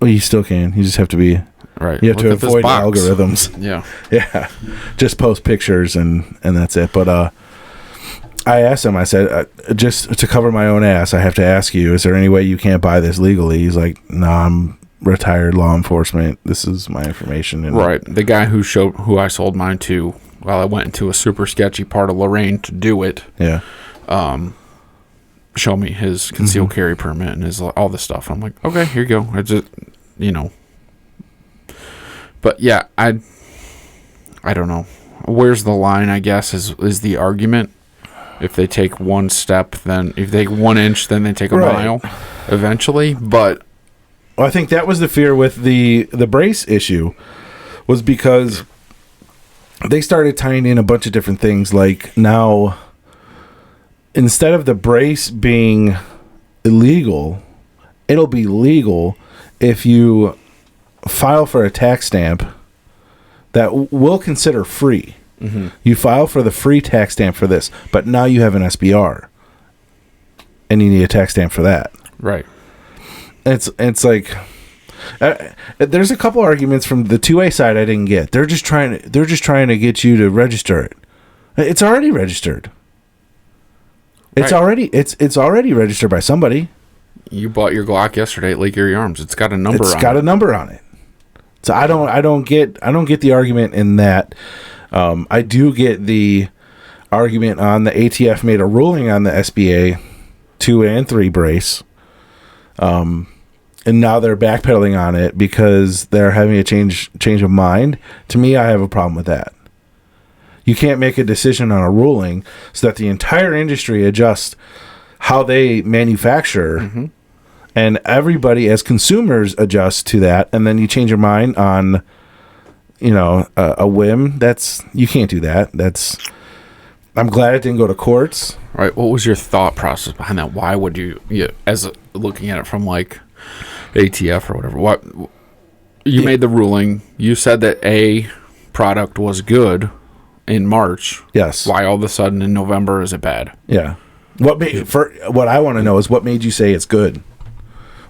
Well, you still can. You just have to be. Right. You have to Look at this avoid box. algorithms. Yeah. Yeah. Just post pictures and that's it. But I asked him, I said, just to cover my own ass, I have to ask you, is there any way you can't buy this legally? He's like, no, I'm retired law enforcement. This is my information. And Right. The guy who I sold mine to, while I went into a super sketchy part of Lorraine to do it, yeah. show me his concealed carry permit and his all this stuff. I'm like, okay, here you go. I just, but yeah, I don't know. Where's the line? I guess is the argument. If they take one step, then if they take 1 inch, then they take a mile, eventually. But well, I think that was the fear with the brace issue, was because they started tying in a bunch of different things. Like now, instead of the brace being illegal, it'll be legal if you file for a tax stamp that we'll consider free. Mm-hmm. You file for the free tax stamp for this, but now you have an SBR, and you need a tax stamp for that. Right. It's like there's a couple arguments from the 2A side I didn't get. They're just trying to get you to register it. It's already registered. It's already registered by somebody. You bought your Glock yesterday at Lake Erie Arms. It's got a number on it. It's got a number on it. So I don't get the argument in that. I do get the argument on the ATF made a ruling on the SBA 2 and 3 brace. And now they're backpedaling on it because they're having a change of mind. To me, I have a problem with that. You can't make a decision on a ruling so that the entire industry adjusts how they manufacture, and everybody as consumers adjust to that, and then you change your mind on, a whim. You can't do that. I'm glad it didn't go to courts. Right. What was your thought process behind that? Why would you as looking at it from like ATF or whatever? What you made the ruling? You said that a product was good in March. Yes. Why all of a sudden in November is it bad? Yeah. What I want to know is what made you say it's good?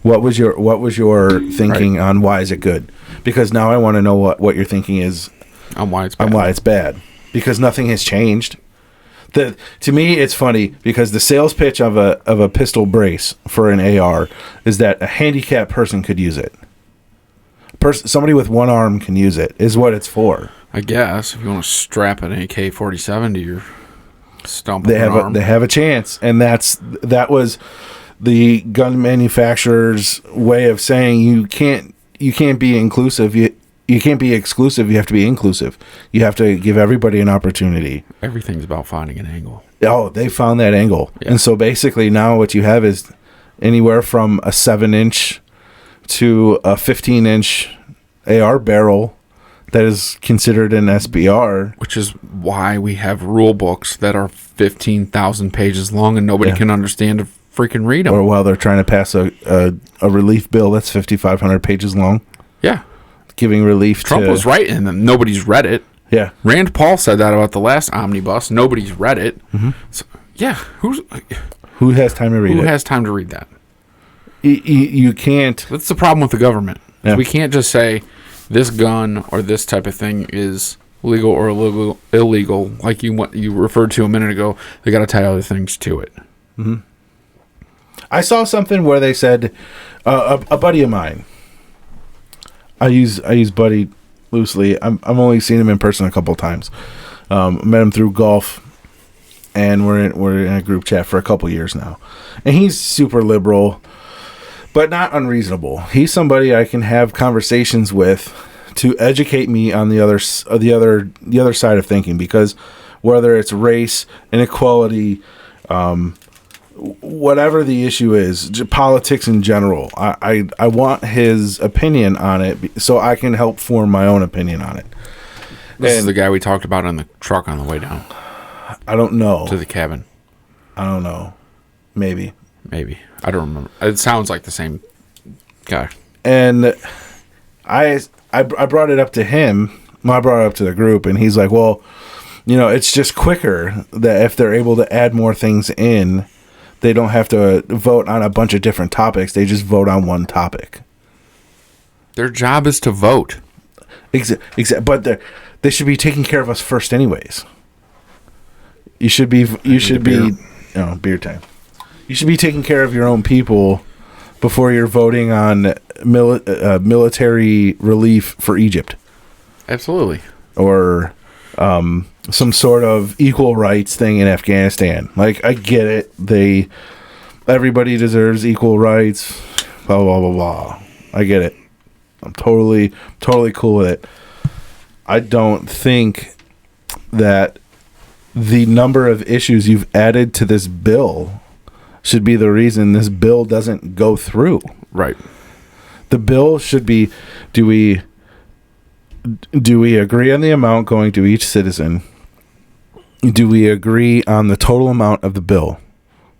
What was your thinking on why is it good? Because now I want to know what your thinking is On why it's bad. on why it's bad. Because nothing has changed. To me, it's funny because the sales pitch of a pistol brace for an AR is that a handicapped person could use it. Somebody with one arm can use it, is what it's for. I guess if you want to strap an AK-47 to your stump, They arm. they have a chance, and that was the gun manufacturer's way of saying you can't be inclusive. You can't be exclusive. You have to be inclusive. You have to give everybody an opportunity. Everything's about finding an angle. Oh, they found that angle. Yeah. And so basically now what you have is anywhere from a 7-inch to a 15-inch AR barrel that is considered an SBR. Which is why we have rule books that are 15,000 pages long and nobody can understand or freaking read them. Or while they're trying to pass a relief bill that's 5,500 pages long. Yeah. Giving relief Trump to... was right, and nobody's read it. Yeah. Rand Paul said that about the last omnibus. Nobody's read it. Mm-hmm. So, yeah, who has time to read it? Who has time to read that? You can't... That's the problem with the government. Yeah. We can't just say this gun or this type of thing is legal or illegal. Like you referred to a minute ago. They got to tie other things to it. Mm-hmm. I saw something where they said a buddy of mine. I use buddy loosely. I've only seen him in person a couple times. Met him through golf, and we're in a group chat for a couple years now. And he's super liberal, but not unreasonable. He's somebody I can have conversations with to educate me on the other side of thinking, because whether it's race, inequality, whatever the issue is, politics in general, I want his opinion on it so I can help form my own opinion on it. This is the guy we talked about in the truck on the way down. I don't know. To the cabin. I don't know. Maybe. I don't remember. It sounds like the same guy. And I brought it up to him. Well, I brought it up to the group, and he's like, well, it's just quicker that if they're able to add more things in, they don't have to vote on a bunch of different topics. They just vote on one topic. Their job is to vote. But they should be taking care of us first, anyways. You should be beer time. You should be taking care of your own people before you're voting on military relief for Egypt. Absolutely. Or some sort of equal rights thing in Afghanistan. Like, I get it. Everybody deserves equal rights. Blah, blah, blah, blah. I get it. I'm totally cool with it. I don't think that the number of issues you've added to this bill should be the reason this bill doesn't go through. Right. The bill should be, do we agree on the amount going to each citizen? Do we agree on the total amount of the bill?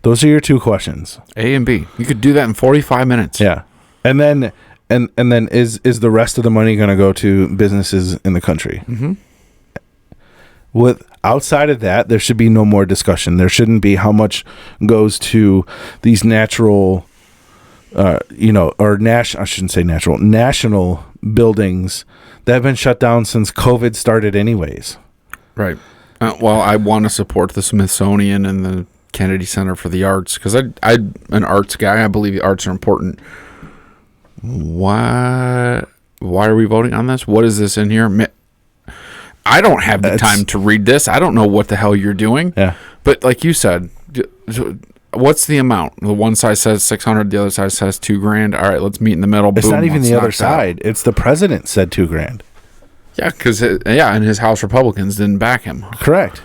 Those are your two questions. A and B. You could do that in 45 minutes. Yeah. And then is the rest of the money going to go to businesses in the country? Mm-hmm. With outside of that, there should be no more discussion. There shouldn't be how much goes to these natural, I shouldn't say natural, national buildings that have been shut down since COVID started anyways. Right. Well, I want to support the Smithsonian and the Kennedy Center for the Arts because I'm an arts guy. I believe the arts are important. Why are we voting on this? What is this in here? I don't have the time to read this. I don't know what the hell you're doing. Yeah. But like you said, what's the amount? The one side says 600, the other side says $2,000. All right, let's meet in the middle. It's Boom, not even let's the other knock that out. side. It's the president said $2,000. Yeah, because and his House Republicans didn't back him. Correct.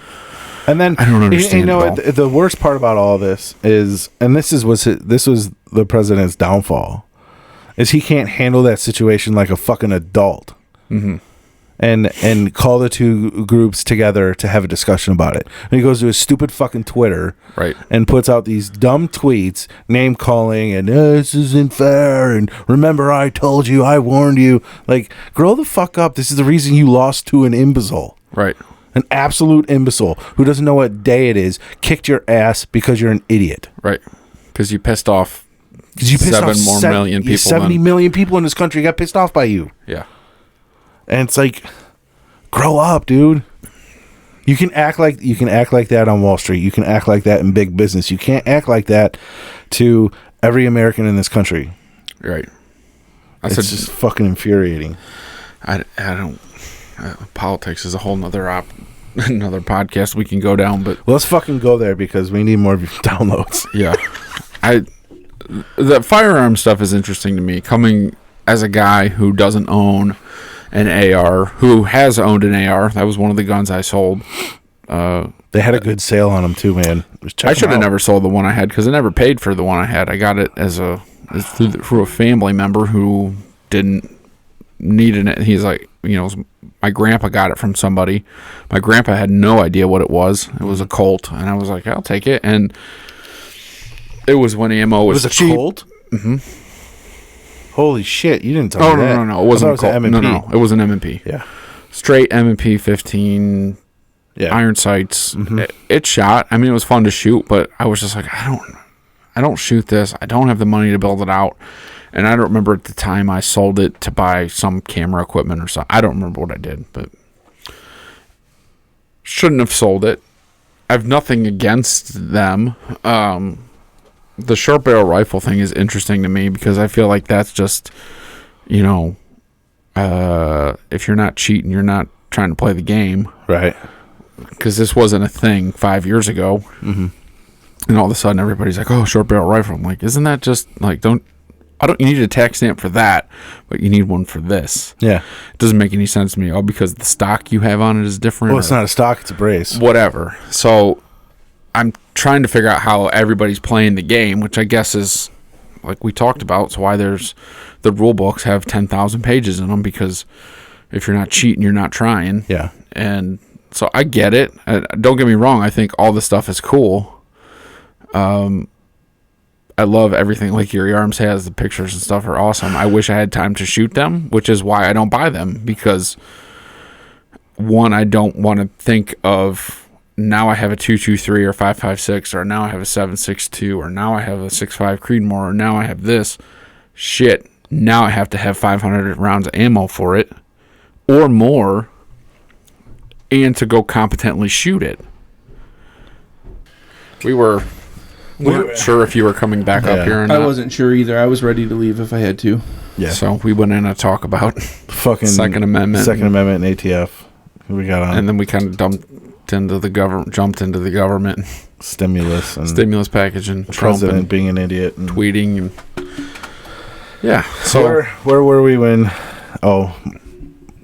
And then I don't understand. The worst part about all this is, and this was the president's downfall, is he can't handle that situation like a fucking adult. Mm-hmm. And call the two groups together to have a discussion about it. And he goes to his stupid fucking Twitter, right, and puts out these dumb tweets, name calling, and this isn't fair. And remember, I told you, I warned you. Like, grow the fuck up. This is the reason you lost to an imbecile, right? An absolute imbecile who doesn't know what day it is. Kicked your ass because you're an idiot, right? Because you pissed off. Because you pissed off million people. 70 million people in this country got pissed off by you. Yeah. And it's like, grow up, dude. You can act like that on Wall Street. You can act like that in big business. You can't act like that to every American in this country. Right. It's just fucking infuriating. I don't. Politics is a whole nother another podcast we can go down, but let's fucking go there because we need more downloads. Yeah. The firearm stuff is interesting to me. Coming as a guy who doesn't own an AR, who has owned an AR. That was one of the guns I sold. They had a good sale on them too, man. I should have never sold the one I had because I never paid for the one I had. I got it through a family member who didn't need it. He's like, my grandpa got it from somebody. My grandpa had no idea what it was. It was a Colt, and I was like, I'll take it. And it was when ammo was cheap. It was a Colt? Mm-hmm. Holy shit, you didn't tell me that. No. It wasn't a Colt. No. It was an M&P. Yeah. Straight M&P 15, iron sights. Mm-hmm. It shot. I mean, it was fun to shoot, but I was just like, I don't shoot this. I don't have the money to build it out. And I don't remember at the time I sold it to buy some camera equipment or something. I don't remember what I did, but shouldn't have sold it. I have nothing against them. The short barrel rifle thing is interesting to me because I feel like that's just, if you're not cheating, you're not trying to play the game. Right. Because this wasn't a thing 5 years ago. Mm-hmm. And all of a sudden everybody's like, oh, short barrel rifle. I'm like, isn't that just like, you need a tax stamp for that, but you need one for this. Yeah. It doesn't make any sense to me. Oh, because the stock you have on it is different. Well, it's not a stock, it's a brace. Whatever. So I'm trying to figure out how everybody's playing the game, which I guess is, like we talked about, it's why there's the rule books have 10,000 pages in them, because if you're not cheating, you're not trying. Yeah. And so I get it. Don't get me wrong. I think all the stuff is cool. I love everything like Yuri Arms has. The pictures and stuff are awesome. I wish I had time to shoot them, which is why I don't buy them, because one, I don't want to think of now I have a 223 or 556 or now I have a 762 or now I have a 65 Creedmoor or now I have this. Shit, now I have to have 500 rounds of ammo for it or more and to go competently shoot it. We weren't sure if you were coming back up here or not. I wasn't sure either. I was ready to leave if I had to. Yeah. So we went in to talk about Fucking Second Amendment. Second Amendment and ATF. We got on And then we kind of jumped into the government stimulus and stimulus package and the Trump president and being an idiot and tweeting and yeah. So where were we when? Oh,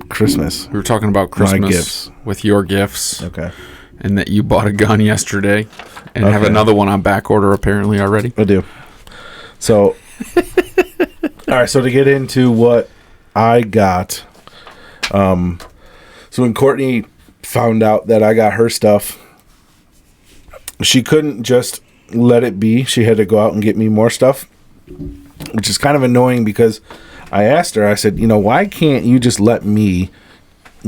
Christmas. we were talking about My Christmas gifts. with your gifts, Okay, and that you bought a gun yesterday, and have Okay. another one on back order apparently already. I do. So, all right. So to get into what I got, so when Courtney found out that I got her stuff, she couldn't just let it be. She had to go out and get me more stuff, which is kind of annoying because I asked her, I said, why can't you just let me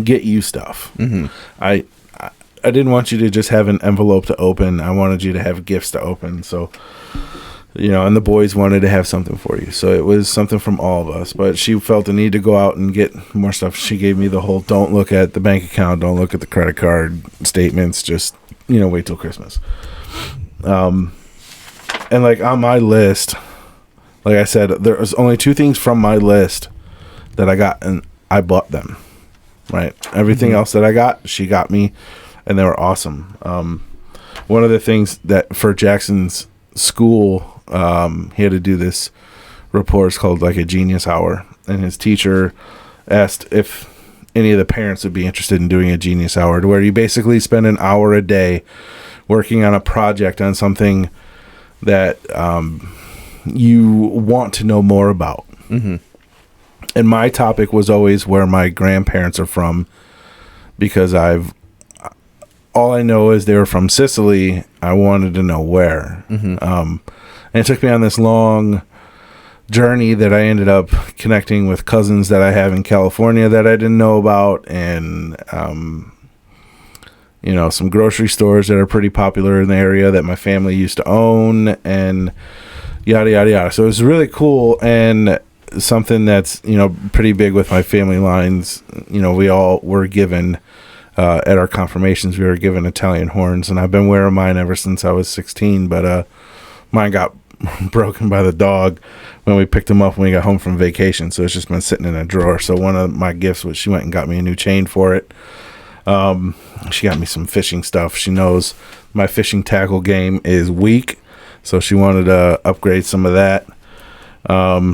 get you stuff? Mm-hmm. I didn't want you to just have an envelope to open. I wanted you to have gifts to open. So, and the boys wanted to have something for you. So it was something from all of us. But she felt the need to go out and get more stuff. She gave me the whole, don't look at the bank account, don't look at the credit card statements, just, wait till Christmas. And like on my list, like I said, there was only 2 things from my list that I got, and I bought them. Right, everything else that I got, she got me, and they were awesome. One of the things that for Jackson's school, he had to do this report. It's called like a genius hour, and his teacher asked if any of the parents would be interested in doing a genius hour, to where you basically spend an hour a day working on a project on something that you want to know more about. Mm-hmm. And my topic was always where my grandparents are from, because all I know is they were from Sicily. I wanted to know where. Mm-hmm. And it took me on this long journey that I ended up connecting with cousins that I have in California that I didn't know about, and some grocery stores that are pretty popular in the area that my family used to own, and yada yada yada. So it was really cool, and something that's pretty big with my family lines. We all were given at our confirmations, we were given Italian horns, and I've been wearing mine ever since I was 16. But mine got broken by the dog when we picked him up when we got home from vacation, so it's just been sitting in a drawer. So one of my gifts was she went and got me a new chain for it. She got me some fishing stuff. She knows my fishing tackle game is weak, so she wanted to upgrade some of that.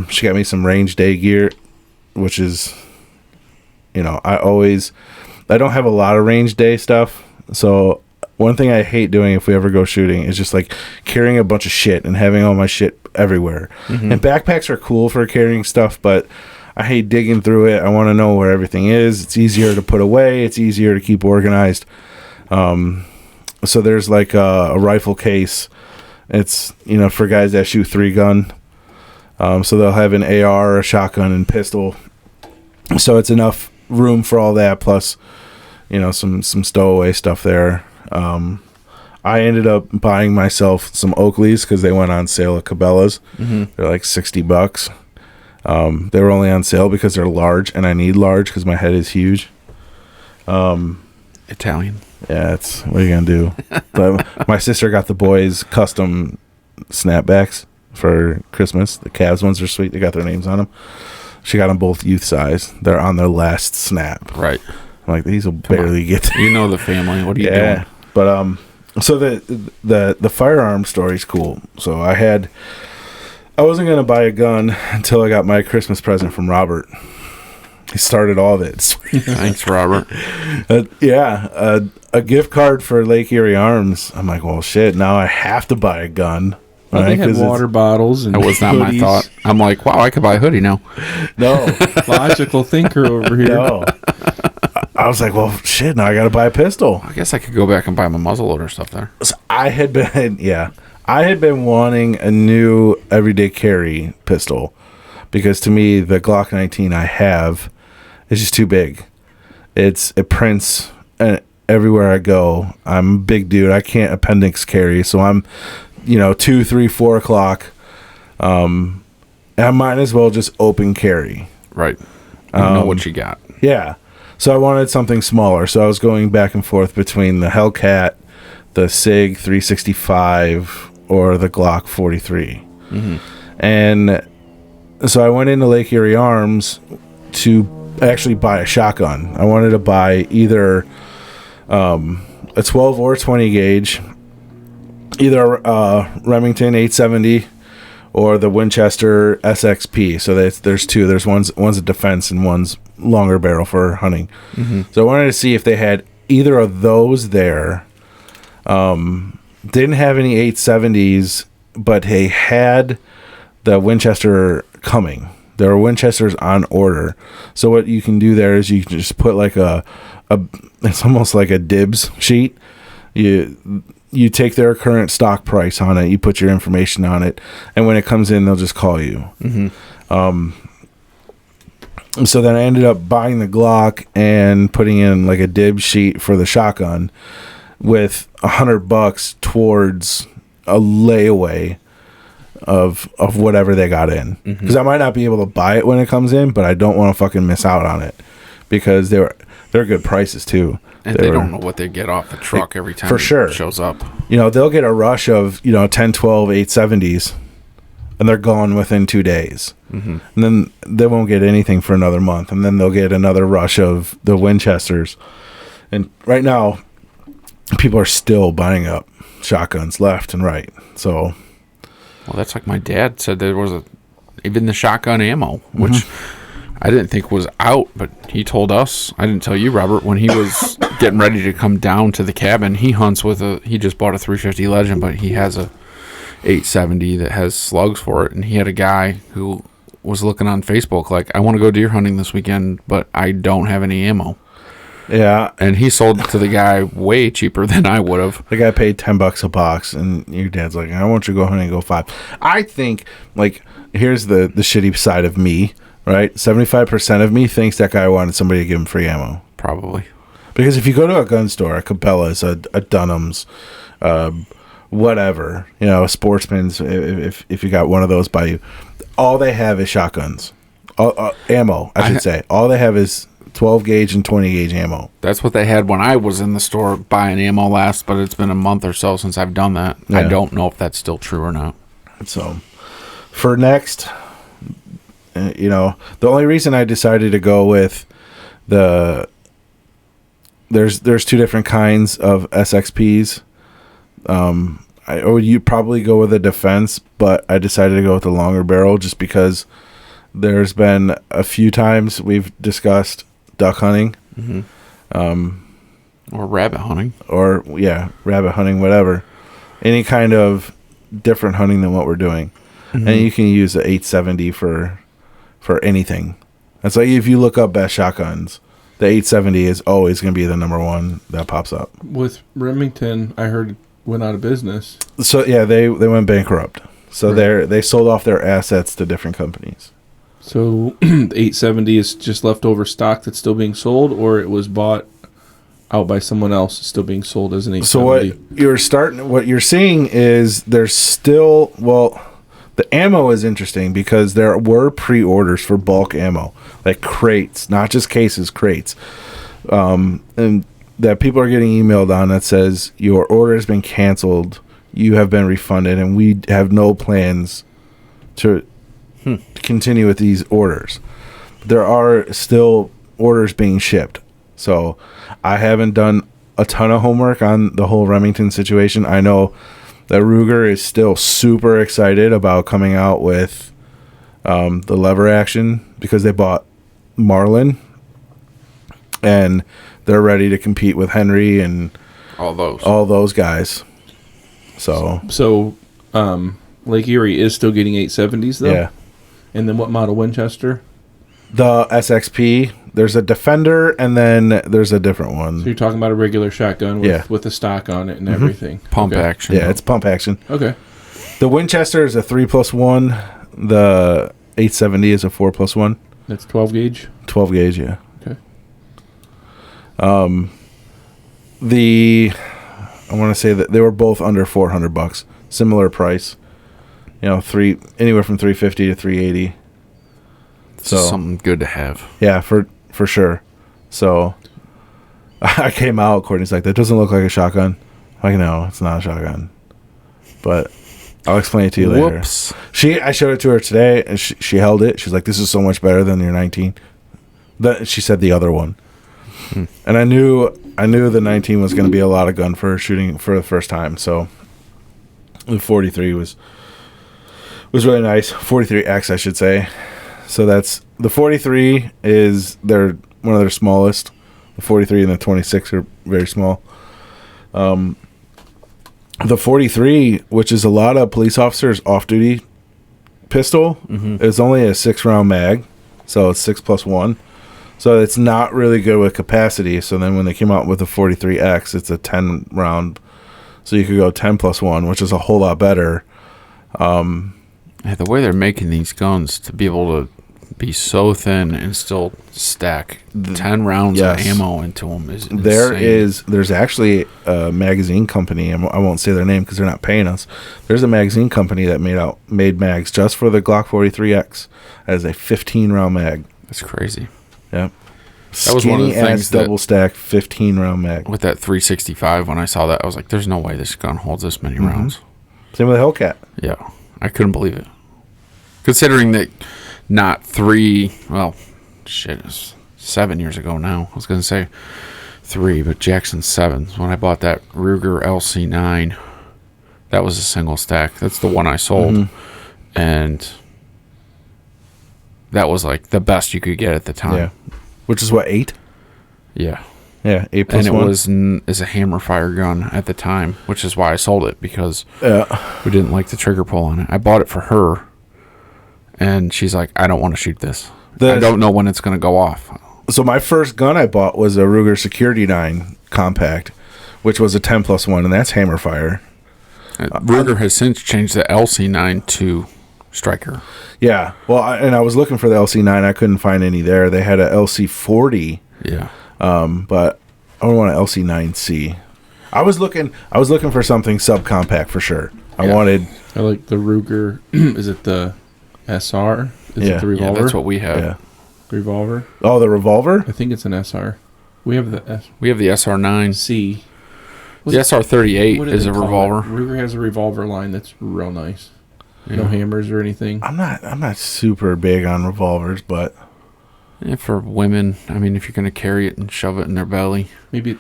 She got me some range day gear, which is, I don't have a lot of range day stuff. So one thing I hate doing if we ever go shooting is just like carrying a bunch of shit and having all my shit everywhere. Mm-hmm. And backpacks are cool for carrying stuff, but I hate digging through it. I want to know where everything is. It's easier to put away. It's easier to keep organized. So there's like a rifle case. It's, for guys that shoot 3-gun. So they'll have an AR, a shotgun, and pistol. So it's enough room for all that, plus, some stowaway stuff there. I ended up buying myself some Oakleys because they went on sale at Cabela's. Mm-hmm. They're like $60. They were only on sale because they're large, and I need large because my head is huge. Italian. Yeah, what are you gonna do? But my sister got the boys custom snapbacks for Christmas. The Cavs ones are sweet. They got their names on them. She got them both youth size. They're on their last snap. Right. I'm like, these will barely get to the family. What are you doing? But so the firearm story's cool. So I wasn't gonna buy a gun until I got my Christmas present from Robert. He started all of it. Thanks, Robert. A gift card for Lake Erie Arms. I'm like, well, shit. Now I have to buy a gun. Well, they had water bottles. And that was not hoodies. my thought. I'm like, wow, I could buy a hoodie now. No. Logical thinker over here. No. I was like, well, shit, now I got to buy a pistol. I guess I could go back and buy my muzzleloader stuff there. So I had been wanting a new everyday carry pistol, because to me, the Glock 19 I have is just too big. It prints everywhere I go. I'm a big dude. I can't appendix carry, so I'm 2, 3, 4 o'clock. And I might as well just open carry. Right. You know what you got. Yeah. So I wanted something smaller. So I was going back and forth between the Hellcat, the SIG 365, or the Glock 43. Mm-hmm. And so I went into Lake Erie Arms to actually buy a shotgun. I wanted to buy either a 12 or 20 gauge, either Remington 870 or the Winchester SXP. So there's two. There's one's a defense and one's longer barrel for hunting. Mm-hmm. So I wanted to see if they had either of those there. Didn't have any 870s, but they had the Winchester coming. There are Winchesters on order. So what you can do there is you can just put like a it's almost like a dibs sheet. You take their current stock price on it, you put your information on it, and when it comes in, they'll just call you. Mm-hmm. So then I ended up buying the Glock and putting in like a dibs sheet for the shotgun with $100 towards a layaway of whatever they got in, because I might not be able to buy it when it comes in, but I don't want to fucking miss out on it because they're good prices too. And they don't know what they get off the truck every time for sure it shows up. They'll get a rush of 10, 12 870s, and they're gone within 2 days. Mm-hmm. And then they won't get anything for another month, and then they'll get another rush of the Winchesters. And right now, people are still buying up shotguns left and right. So. Well, that's like my dad said there was even the shotgun ammo, which I didn't think was out, but he told us, I didn't tell you, Robert, when he was getting ready to come down to the cabin, he hunts with he just bought a 350 Legend, but he has a 870 that has slugs for it, and he had a guy who was looking on Facebook like, I want to go deer hunting this weekend, but I don't have any ammo. Yeah. And he sold it to the guy way cheaper than I would have. The guy paid $10 a box, and your dad's like, I want you to go hunting and go 5. I think, here's the shitty side of me, right? 75% of me thinks that guy wanted somebody to give him free ammo. Probably. Because if you go to a gun store, a Cabela's, a Dunham's, whatever, a Sportsman's, if you got one of those by you, all they have is shotguns. Ammo, I should say. All they have is 12 gauge and 20 gauge ammo. That's what they had when I was in the store buying ammo last, but it's been a month or so since I've done that. Yeah. I don't know if that's still true or not. So, for next, the only reason I decided to go with there's two different kinds of SXPs. You probably go with a defense, but I decided to go with the longer barrel just because there's been a few times we've discussed duck hunting, or rabbit hunting, rabbit hunting, whatever, any kind of different hunting than what we're doing, and you can use the 870 for anything. That's like if you look up best shotguns, the 870 is always going to be the number one that pops up. With Remington, I heard went out of business. So yeah, they went bankrupt. So they sold off their assets to different companies. So the 870 is just leftover stock that's still being sold, or it was bought out by someone else, still being sold as an 870. So what you're seeing is there's still, the ammo is interesting because there were pre-orders for bulk ammo, like crates, not just cases, crates, and that people are getting emailed on that says your order has been canceled, you have been refunded, and we have no plans to continue with these orders. There are still orders being shipped. So I haven't done a ton of homework on the whole Remington situation. I know that Ruger is still super excited about coming out with the lever action because they bought Marlin and they're ready to compete with Henry and all those guys. So Lake Erie is still getting 870s though? Yeah. And then what model Winchester? The SXP. There's a Defender, and then there's a different one. So you're talking about a regular shotgun with the stock on it and everything. Pump action. Yeah, it's pump action. Okay. The Winchester is a 3+1. The 870 is a 4+1. That's 12 gauge? 12 gauge, yeah. Okay. I want to say that they were both under $400, similar price. You know, anywhere from $350 to $380. So something good to have. yeah, for sure. So I came out. Courtney's like, "That doesn't look like a shotgun." I'm like, no, it's not a shotgun. But I'll explain it to you later. Whoops. I showed it to her today, and she held it. She's like, "This is so much better than your 19." She said the other one, and I knew the 19 was going to be a lot of gun for shooting for the first time. So the 43 was really nice. 43X, I should say. So that's the 43 is one of their smallest. The 43 and the 26 are very small. The 43, which is a lot of police officers' off-duty pistol, is only a 6-round mag, so it's 6+1. So it's not really good with capacity. So then when they came out with the 43X, it's a 10-round, so you could go 10+1, which is a whole lot better. Yeah, the way they're making these guns to be able to be so thin and still stack 10 rounds of ammo into them is insane. There's actually a magazine company. I won't say their name because they're not paying us. There's a magazine company that made mags just for the Glock 43X as a 15-round mag. That's crazy. Yep. That was one of the things that, double stack 15-round mag. With that 365, when I saw that, I was like, "There's no way this gun holds this many rounds." Same with the Hellcat. Yeah, I couldn't believe it. Considering that not it's 7 years ago now. I was going to say 3, but Jackson's 7. When I bought that Ruger LC9, that was a single stack. That's the one I sold. And that was like the best you could get at the time. Yeah. Which is what, 8? Yeah. Yeah, 8+1. And it was as a hammer fire gun at the time, which is why I sold it, because we didn't like the trigger pull on it. I bought it for her. And she's like, "I don't want to shoot this. I don't know when it's going to go off." So my first gun I bought was a Ruger Security 9 compact, which was a 10+1, and that's hammer fire. Ruger has since changed the LC9 to Striker. Yeah. Well, I was looking for the LC9. I couldn't find any there. They had a LC40. Yeah. But I don't want an LC9C. I was looking for something subcompact for sure. I like the Ruger. Is it the SR? Is it the revolver? Yeah, that's what we have. Yeah. Revolver? Oh, the revolver? I think it's an SR. We have the SR9. C. The SR38 is a revolver. Ruger has a revolver line that's real nice. Yeah. No hammers or anything. I'm not super big on revolvers, but for women, I mean, if you're going to carry it and shove it in their belly. Maybe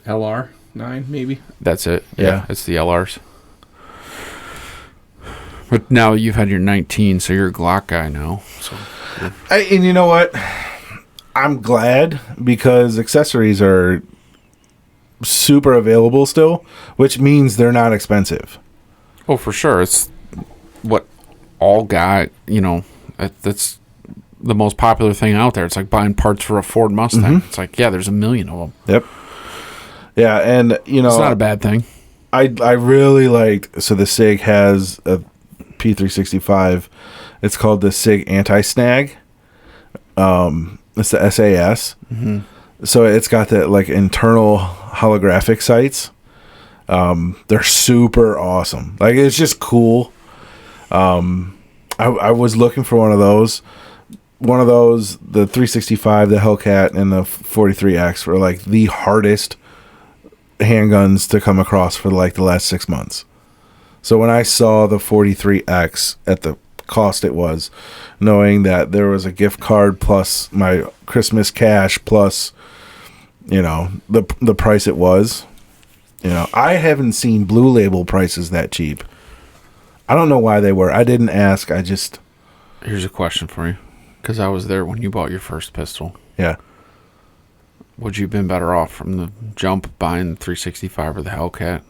LR9, maybe? That's it. Yeah. It's the LRs. But now you've had your 19, so you're a Glock guy now. So. And you know what? I'm glad, because accessories are super available still, which means they're not expensive. Oh, for sure. It's what all that's the most popular thing out there. It's like buying parts for a Ford Mustang. It's like, yeah, there's a million of them. Yep. Yeah, and it's not a bad thing. I really liked, so the SIG has a P365. It's called the SIG Anti-Snag. It's the SAS. So it's got that like internal holographic sights. They're super awesome. Like, it's just cool. I was looking for one of those. The 365, the Hellcat, and the 43X were like the hardest handguns to come across for like the last 6 months. So when I saw the 43X at the cost it was, knowing that there was a gift card plus my Christmas cash plus, the price it was, I haven't seen Blue Label prices that cheap. I don't know why they were. I didn't ask. Here's a question for you, because I was there when you bought your first pistol. Yeah. Would you have been better off from the jump buying the 365 or the Hellcat?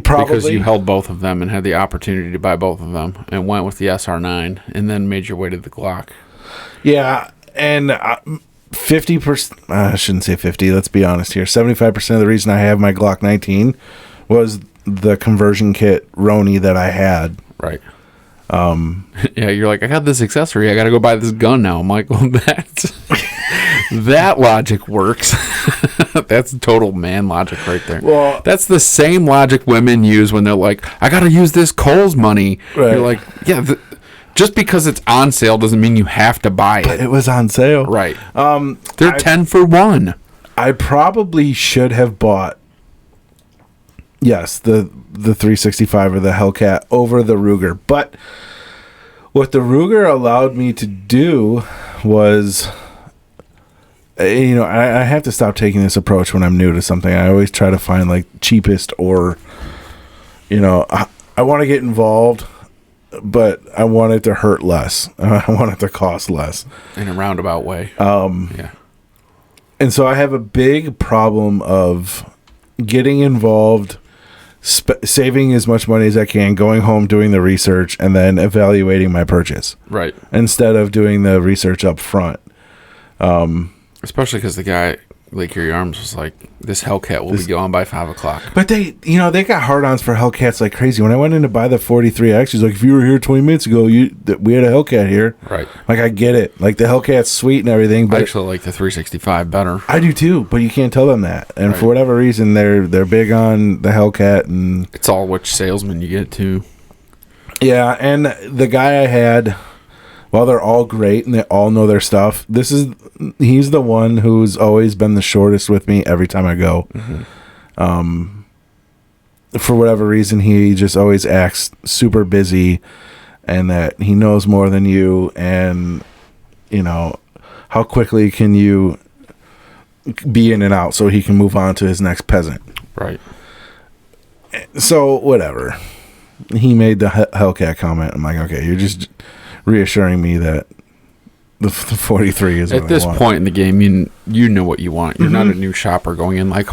Probably. Because you held both of them and had the opportunity to buy both of them and went with the SR9 and then made your way to the Glock. Yeah, and 50%, I shouldn't say 50, let's be honest here. 75% of the reason I have my Glock 19 was the conversion kit Roni that I had. Right. Yeah, you're like, I got this accessory. I got to go buy this gun now. I'm like, well, That logic works. That's total man logic right there. Well- that's the same logic women use when they're like, I got to use this Kohl's money. Right. You're like, yeah, just because it's on sale doesn't mean you have to buy it. It was on sale. Right. They're 10 for 1. I probably should have bought, yes, the 365 or the Hellcat over the Ruger. But what the Ruger allowed me to do was, you know, I have to stop taking this approach when I'm new to something. I always try to find like cheapest, or, you know, I want to get involved, but I want it to hurt less. I want it to cost less. In a roundabout way. Yeah. And so I have a big problem of getting involved, saving as much money as I can, going home, doing the research, and then evaluating my purchase. Right. Instead of doing the research up front. Especially because the guy, Lake Erie Arms, was like, this Hellcat will be gone by 5 o'clock. But they got hard-ons for Hellcats like crazy. When I went in to buy the 43X, he's like, if you were here 20 minutes ago, we had a Hellcat here. Right. Like, I get it. Like, the Hellcat's sweet and everything, I but actually like the 365 better. I do too, but you can't tell them that. And Right. for whatever reason, they're big on the Hellcat, and It's all which salesman you get to. yeah, and the guy I had, while they're all great and they all know their stuff, he's the one who's always been the shortest with me every time I go. For whatever reason, he just always acts super busy, and that he knows more than you, and you know, how quickly can you be in and out so he can move on to his next peasant. Right. So whatever, he made the Hellcat comment. I'm like, okay, you're just reassuring me that the 43 is At what this I want. point in the game, you know what you want. You're not a new shopper going in like,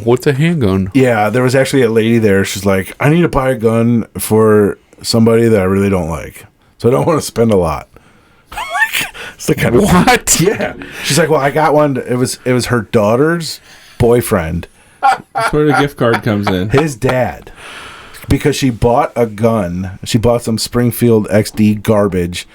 what's a handgun? Yeah, there was actually a lady there. She's like, I need to buy a gun for somebody that I really don't like, so I don't want to spend a lot. I'm like, it's the kind of What? yeah. She's like, well, I got one. It was her daughter's boyfriend, That's where the gift card comes in. his dad, because she bought a gun. She bought some Springfield XD garbage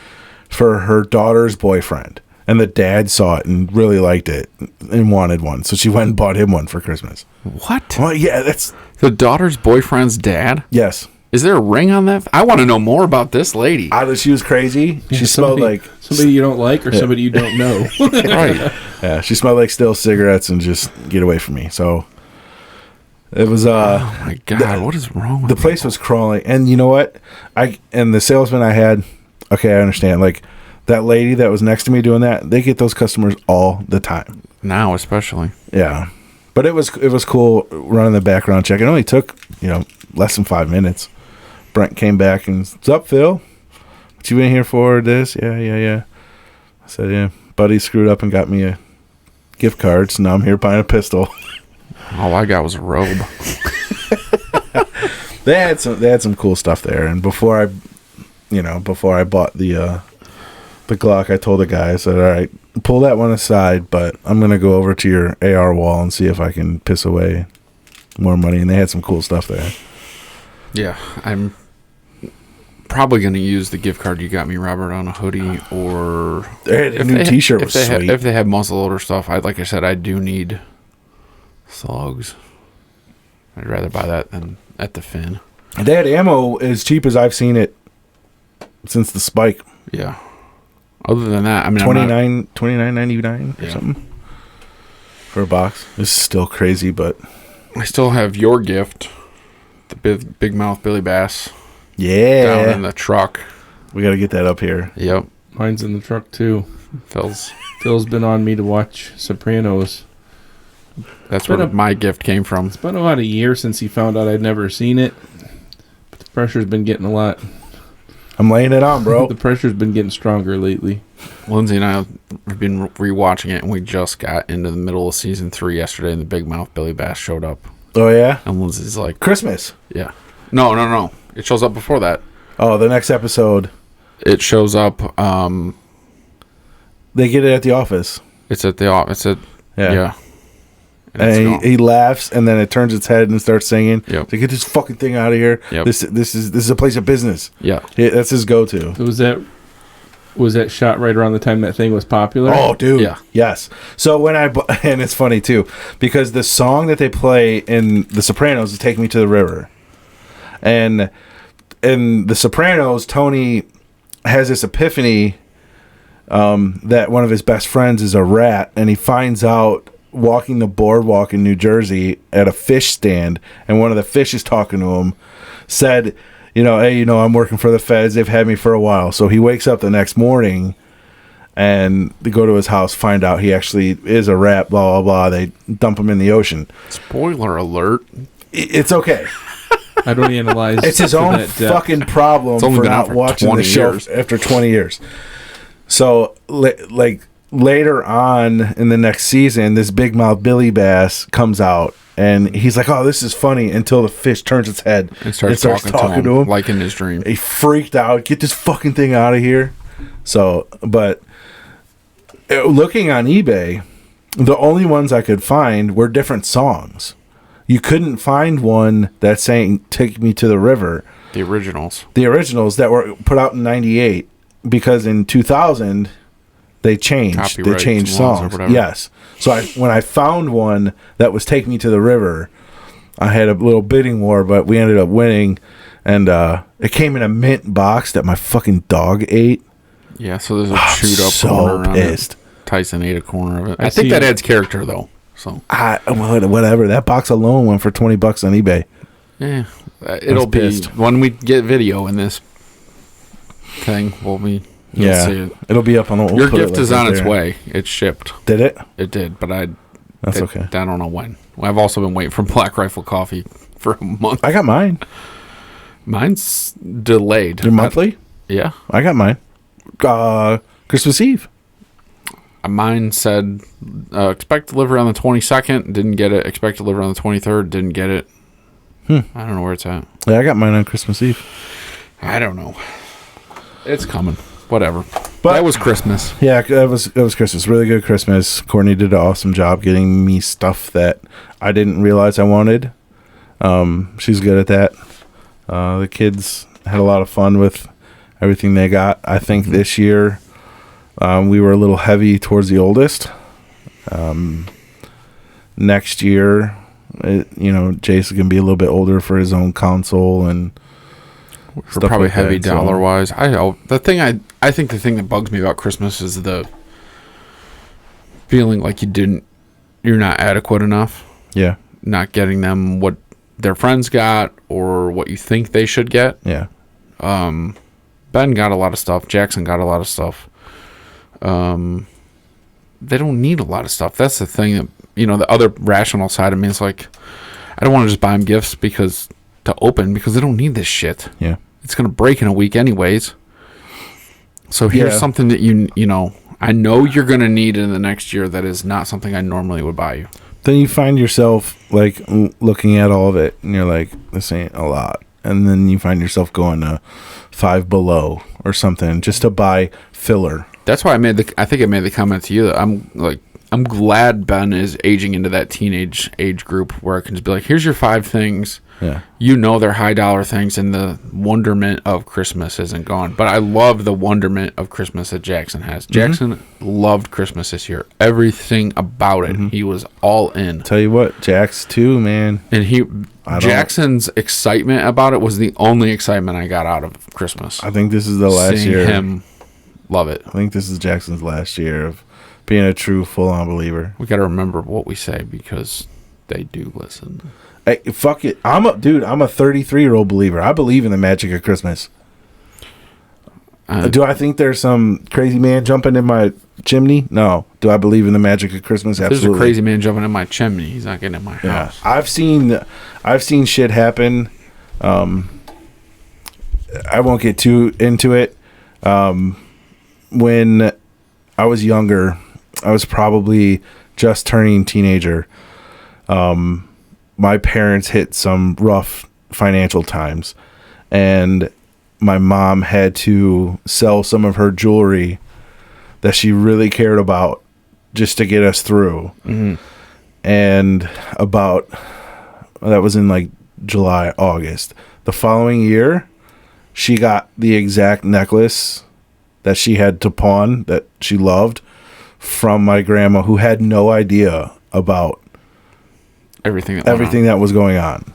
for her daughter's boyfriend, and the dad saw it and really liked it and wanted one, so she went and bought him one for Christmas. What? Well, yeah, that's The daughter's boyfriend's dad? yes. Is there a ring on that? I want to know more about this lady. She was crazy. She smelled like somebody you don't like or somebody you don't know. Right. yeah. She smelled like stale cigarettes, and just get away from me. So it was Oh my God, what is wrong with the place was crawling, and you know what? The salesman I had. Okay, I understand. Like that lady that was next to me doing that, they get those customers all the time. now, especially? Yeah, but it was cool running the background check. It only took less than 5 minutes. Brent came back and, what's up, Phil? What you in here for? This? Yeah. I said, yeah. Buddy screwed up and got me a gift card, so now I'm here buying a pistol. All I got was a robe. They had some cool stuff there, and before I bought the Glock, I told the guy, I said, all right, pull that one aside, but I'm gonna go over to your AR wall and see if I can piss away more money. And they had some cool stuff there. Yeah, I'm probably going to use the gift card you got me, Robert, on a hoodie, or They had a new T-shirt was sweet. if they have muzzleloader stuff, like I said, I do need slugs. I'd rather buy that than at the Finn. They had ammo as cheap as I've seen it since the spike. Yeah. Other than that, I mean, $29.99 or Yeah. something for a box. This is still crazy, but I still have your gift, the big mouth Billy Bass, down yeah, in the truck. we got to get that up here. Yep. Mine's in the truck too. Phil's. Phil's been on me to watch Sopranos. That's Been where a- my gift came from. It's been about a year since he found out I'd never seen it. But the pressure's been getting a lot. I'm laying it on, bro. The pressure's been getting stronger lately. Lindsay and I have been rewatching it, and we just got into the middle of season 3 yesterday, and the big mouth Billy Bass showed up. Oh yeah, And Lindsay's like, Christmas. yeah. No. It shows up before that. Oh, the next episode, It shows up, they get it at the office. it's at the office. Yeah. And it's And gone. he laughs, and then it turns its head and starts singing. Yep. To get this fucking thing out of here. Yep. This is a place of business. Yeah. Yeah, that's his go-to. It was that Was that shot right around the time that thing was popular? Oh, dude. Yeah. Yes. So when and it's funny too, because the song that they play in The Sopranos is "Take Me to the River," and in The Sopranos, Tony has this epiphany that one of his best friends is a rat, and he finds out walking the boardwalk in New Jersey at a fish stand, and one of the fish is talking to him, said, hey, I'm working for the feds. They've had me for a while. So he wakes up the next morning and they go to his house, find out he actually is a rat, blah, blah, blah. They dump him in the ocean. Spoiler alert. It's okay. I don't analyze. It's his own fucking problem only for been out not for watching the 20 show years. after 20 years. So, later on in the next season, this big mouth Billy Bass comes out. And he's like, "Oh, this is funny," until the fish turns its head And starts talking to him like in his dream. He freaked out. Get this fucking thing out of here. So, but looking on eBay, the only ones I could find were different songs. You couldn't find one that sang "Take Me to the River." The originals. The originals that were put out in '98, because in 2000 they changed. Copyright They changed laws or songs. whatever. Yes. So when I found one that was "Take Me to the River," I had a little bidding war, but we ended up winning, and it came in a mint box that my fucking dog ate. Yeah, so there's a chewed up So corner on pissed. it. Tyson ate a corner of it. I I think see- that adds character though. So Whatever. That box alone went for $20 on eBay. yeah, it'll be pissed. when we get video in this thing. You'll see it. It'll be up on the. Your gift is on its way. It's shipped. Did it? It did, but That's okay. I don't know when. I've also been waiting for Black Rifle Coffee for a month. I got mine. Mine's delayed. Your monthly? Yeah. I got mine. Christmas Eve. Mine said expect delivery on the 22nd. Didn't get it. Expect delivery on the 23rd. Didn't get it. I don't know where it's at. Yeah, I got mine on Christmas Eve. I don't know. It's coming. Whatever. But- that was Christmas. Yeah, it was Christmas. Really good Christmas. Courtney did an awesome job getting me stuff that I didn't realize I wanted. She's good at that. The kids had a lot of fun with everything they got. I think this year we were a little heavy towards the oldest. Next year, Jace is going to be a little bit older for his own console and We're stuff probably like heavy that, so- dollar wise. I think the thing that bugs me about Christmas is the feeling like you're not adequate enough. Yeah, Not getting them what their friends got or what you think they should get. yeah. Ben got a lot of stuff. Jackson got a lot of stuff. They don't need a lot of stuff. That's the thing that, the other rational side of me is like, I don't want to just buy them gifts to open because they don't need this shit. Yeah. It's going to break in a week anyways. So here's Yeah. something that I know you're going to need in the next year that is not something I normally would buy you. Then you find yourself like looking at all of it and you're like, this ain't a lot. And then you find yourself going to Five Below or something just to buy filler. That's why I think I made the comment to you that I'm glad Ben is aging into that teenage age group where I can just be like, here's your 5 things. Yeah. They're high dollar things and the wonderment of Christmas isn't gone. But I love the wonderment of Christmas that Jackson has. Jackson loved Christmas this year. Everything about it. He was all in. Tell you what, Jax too, man. And Jackson's excitement about it was the only excitement I got out of Christmas. I think this is the last Seeing year. him love it. I think this is Jackson's last year of being a true full-on believer. We got to remember what we say because they do listen. Hey, fuck it. I'm a 33-year-old believer. I believe in the magic of Christmas. Do I think there's some crazy man jumping in my chimney? No. Do I believe in the magic of Christmas? If there's Absolutely. a crazy man jumping in my chimney, he's not getting in my Yeah. house. I've seen shit happen. I won't get too into it. When I was younger, I was probably just turning teenager. My parents hit some rough financial times, and my mom had to sell some of her jewelry that she really cared about just to get us through. And that was in like July, August. The following year, she got the exact necklace that she had to pawn that she loved from my grandma, who had no idea about Everything that was going on.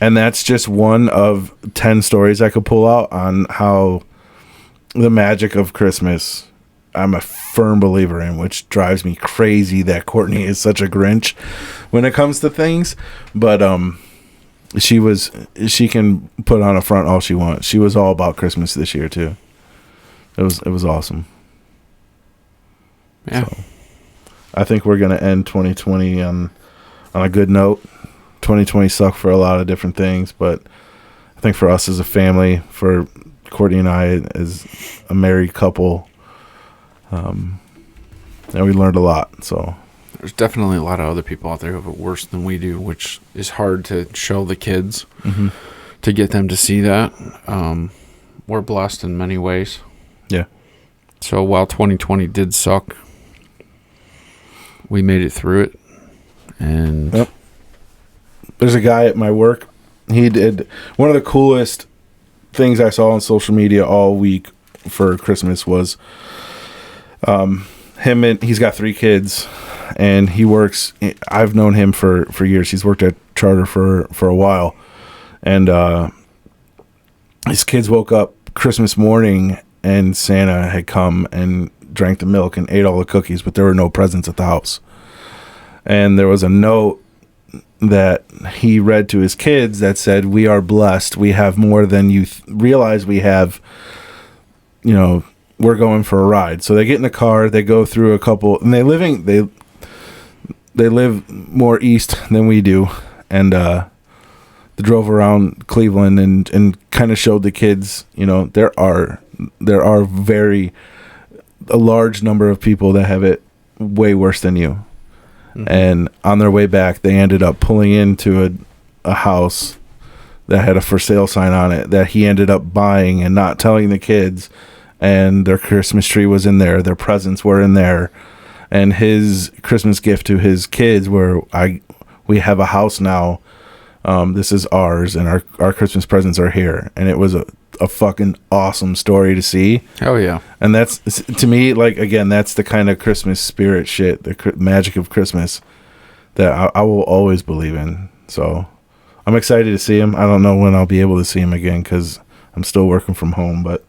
And that's just one of 10 stories I could pull out on how the magic of Christmas, I'm a firm believer in, which drives me crazy that Courtney is such a Grinch when it comes to things. But she can put on a front all she wants. She was all about Christmas this year too. It was awesome. Yeah. So, I think we're gonna end 2020 on a good note. 2020 sucked for a lot of different things, but I think for us as a family, for Courtney and I as a married couple, and we learned a lot. So There's definitely a lot of other people out there who have it worse than we do, which is hard to show the kids to get them to see that. We're blessed in many ways. yeah, So while 2020 did suck, we made it through it. And Yep. There's a guy at my work. He did one of the coolest things I saw on social media all week for Christmas was him, and he's got 3 kids, and he works. I've known him for years. He's worked at Charter for a while, and his kids woke up Christmas morning and Santa had come and drank the milk and ate all the cookies, but there were no presents at the house. And there was a note that he read to his kids that said, "We are blessed. We have more than you realize we have. You know, we're going for a ride." So they get in the car, they go through a couple, and they live more east than we do, and they drove around Cleveland and kind of showed the kids, you know, there are a large number of people that have it way worse than you. And on their way back, they ended up pulling into a house that had a for sale sign on it that he ended up buying and not telling the kids. And their Christmas tree was in there. Their presents were in there. And his Christmas gift to his kids we have a house now. This is ours, and our Christmas presents are here. And it was a fucking awesome story to see. hell yeah. And that's, to me, like, again, that's the kind of Christmas spirit shit, the magic of Christmas that I will always believe in. So I'm excited to see him. I don't know when I'll be able to see him again because I'm still working from home, but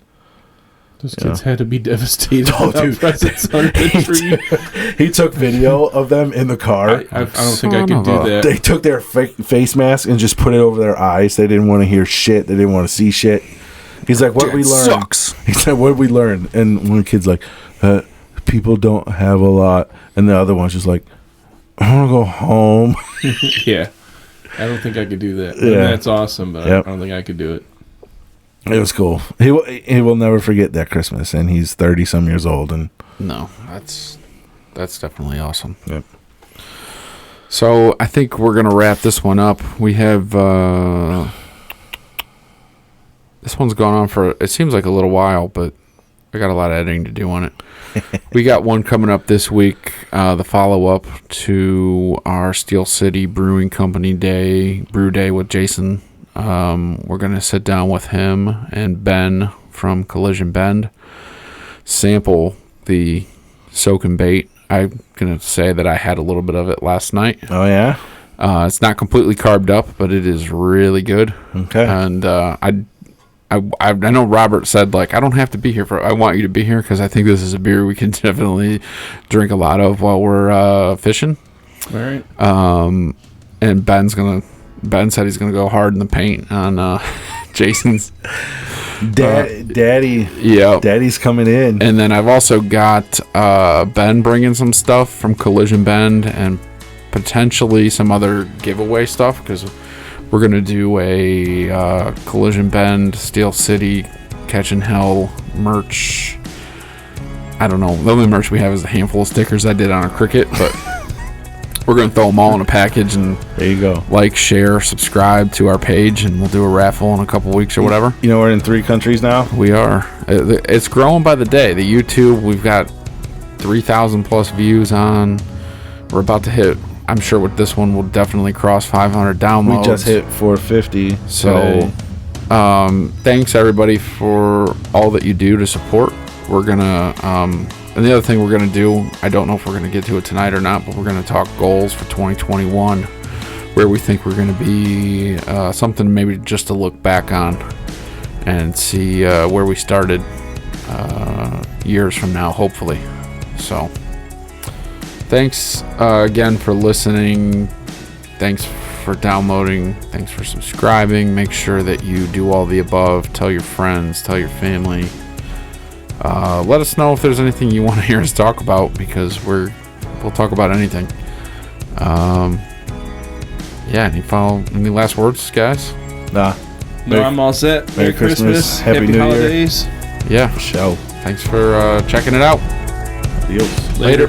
Those kids had to be devastated. Oh, without dude. presents on the tree. he took video of them in the car. I don't think I could do that. They took their face mask and just put it over their eyes. They didn't want to hear shit. They didn't want to see shit. He's like, "What we learned?" Sucks. He said, "What did we learn?" And one kid's like, "People don't have a lot," and the other one's just like, "I want to go home." Yeah. I don't think I could do that. Yeah. That's awesome, but Yep. I don't think I could do it. It was cool. He will never forget that Christmas, and he's 30-some years old. And No, that's definitely awesome. Yep. So I think we're gonna wrap this one up. We have this one's gone on for, it seems like a little while, but I got a lot of editing to do on it. We got one coming up this week, the follow-up to our Steel City Brewing Company Brew Day with Jason. We're going to sit down with him and Ben from Collision Bend, sample the soak and bait. I'm going to say that I had a little bit of it last night. oh yeah, It's not completely carved up, but it is really good. okay. And I know Robert said, like, I don't have to be here I want you to be here because I think this is a beer we can definitely drink a lot of while we're fishing. All right. And Ben said he's gonna go hard in the paint on Jason's. Daddy, Yeah. Daddy's coming in. And then I've also got Ben bringing some stuff from Collision Bend and potentially some other giveaway stuff because we're going to do a Collision Bend, Steel City, Catchin' Hell merch. I don't know. The only merch we have is a handful of stickers I did on a cricket, but we're going to throw them all in a package and There you go. like, share, subscribe to our page, and we'll do a raffle in a couple weeks or whatever. You know, we're in 3 countries now. We are. It's growing by the day. The YouTube, we've got 3,000 plus views on. We're about to hit, I'm sure with this one, we'll definitely cross 500 downloads. We just hit 450. So, today. thanks everybody for all that you do to support we're gonna and the other thing we're gonna do, I don't know if we're gonna get to it tonight or not, but we're gonna talk goals for 2021, where we think we're gonna be, something maybe just to look back on and see where we started years from now, hopefully. So thanks again for listening. Thanks for downloading. Thanks for subscribing. Make sure that you do all the above. Tell your friends, tell your family. Let us know if there's anything you want to hear us talk about, because we'll talk about anything. Any last words, guys? Nah. No, I'm all set. Merry Christmas. Happy New Year. holidays. Yeah. Show. Thanks for checking it out. Adios. Later.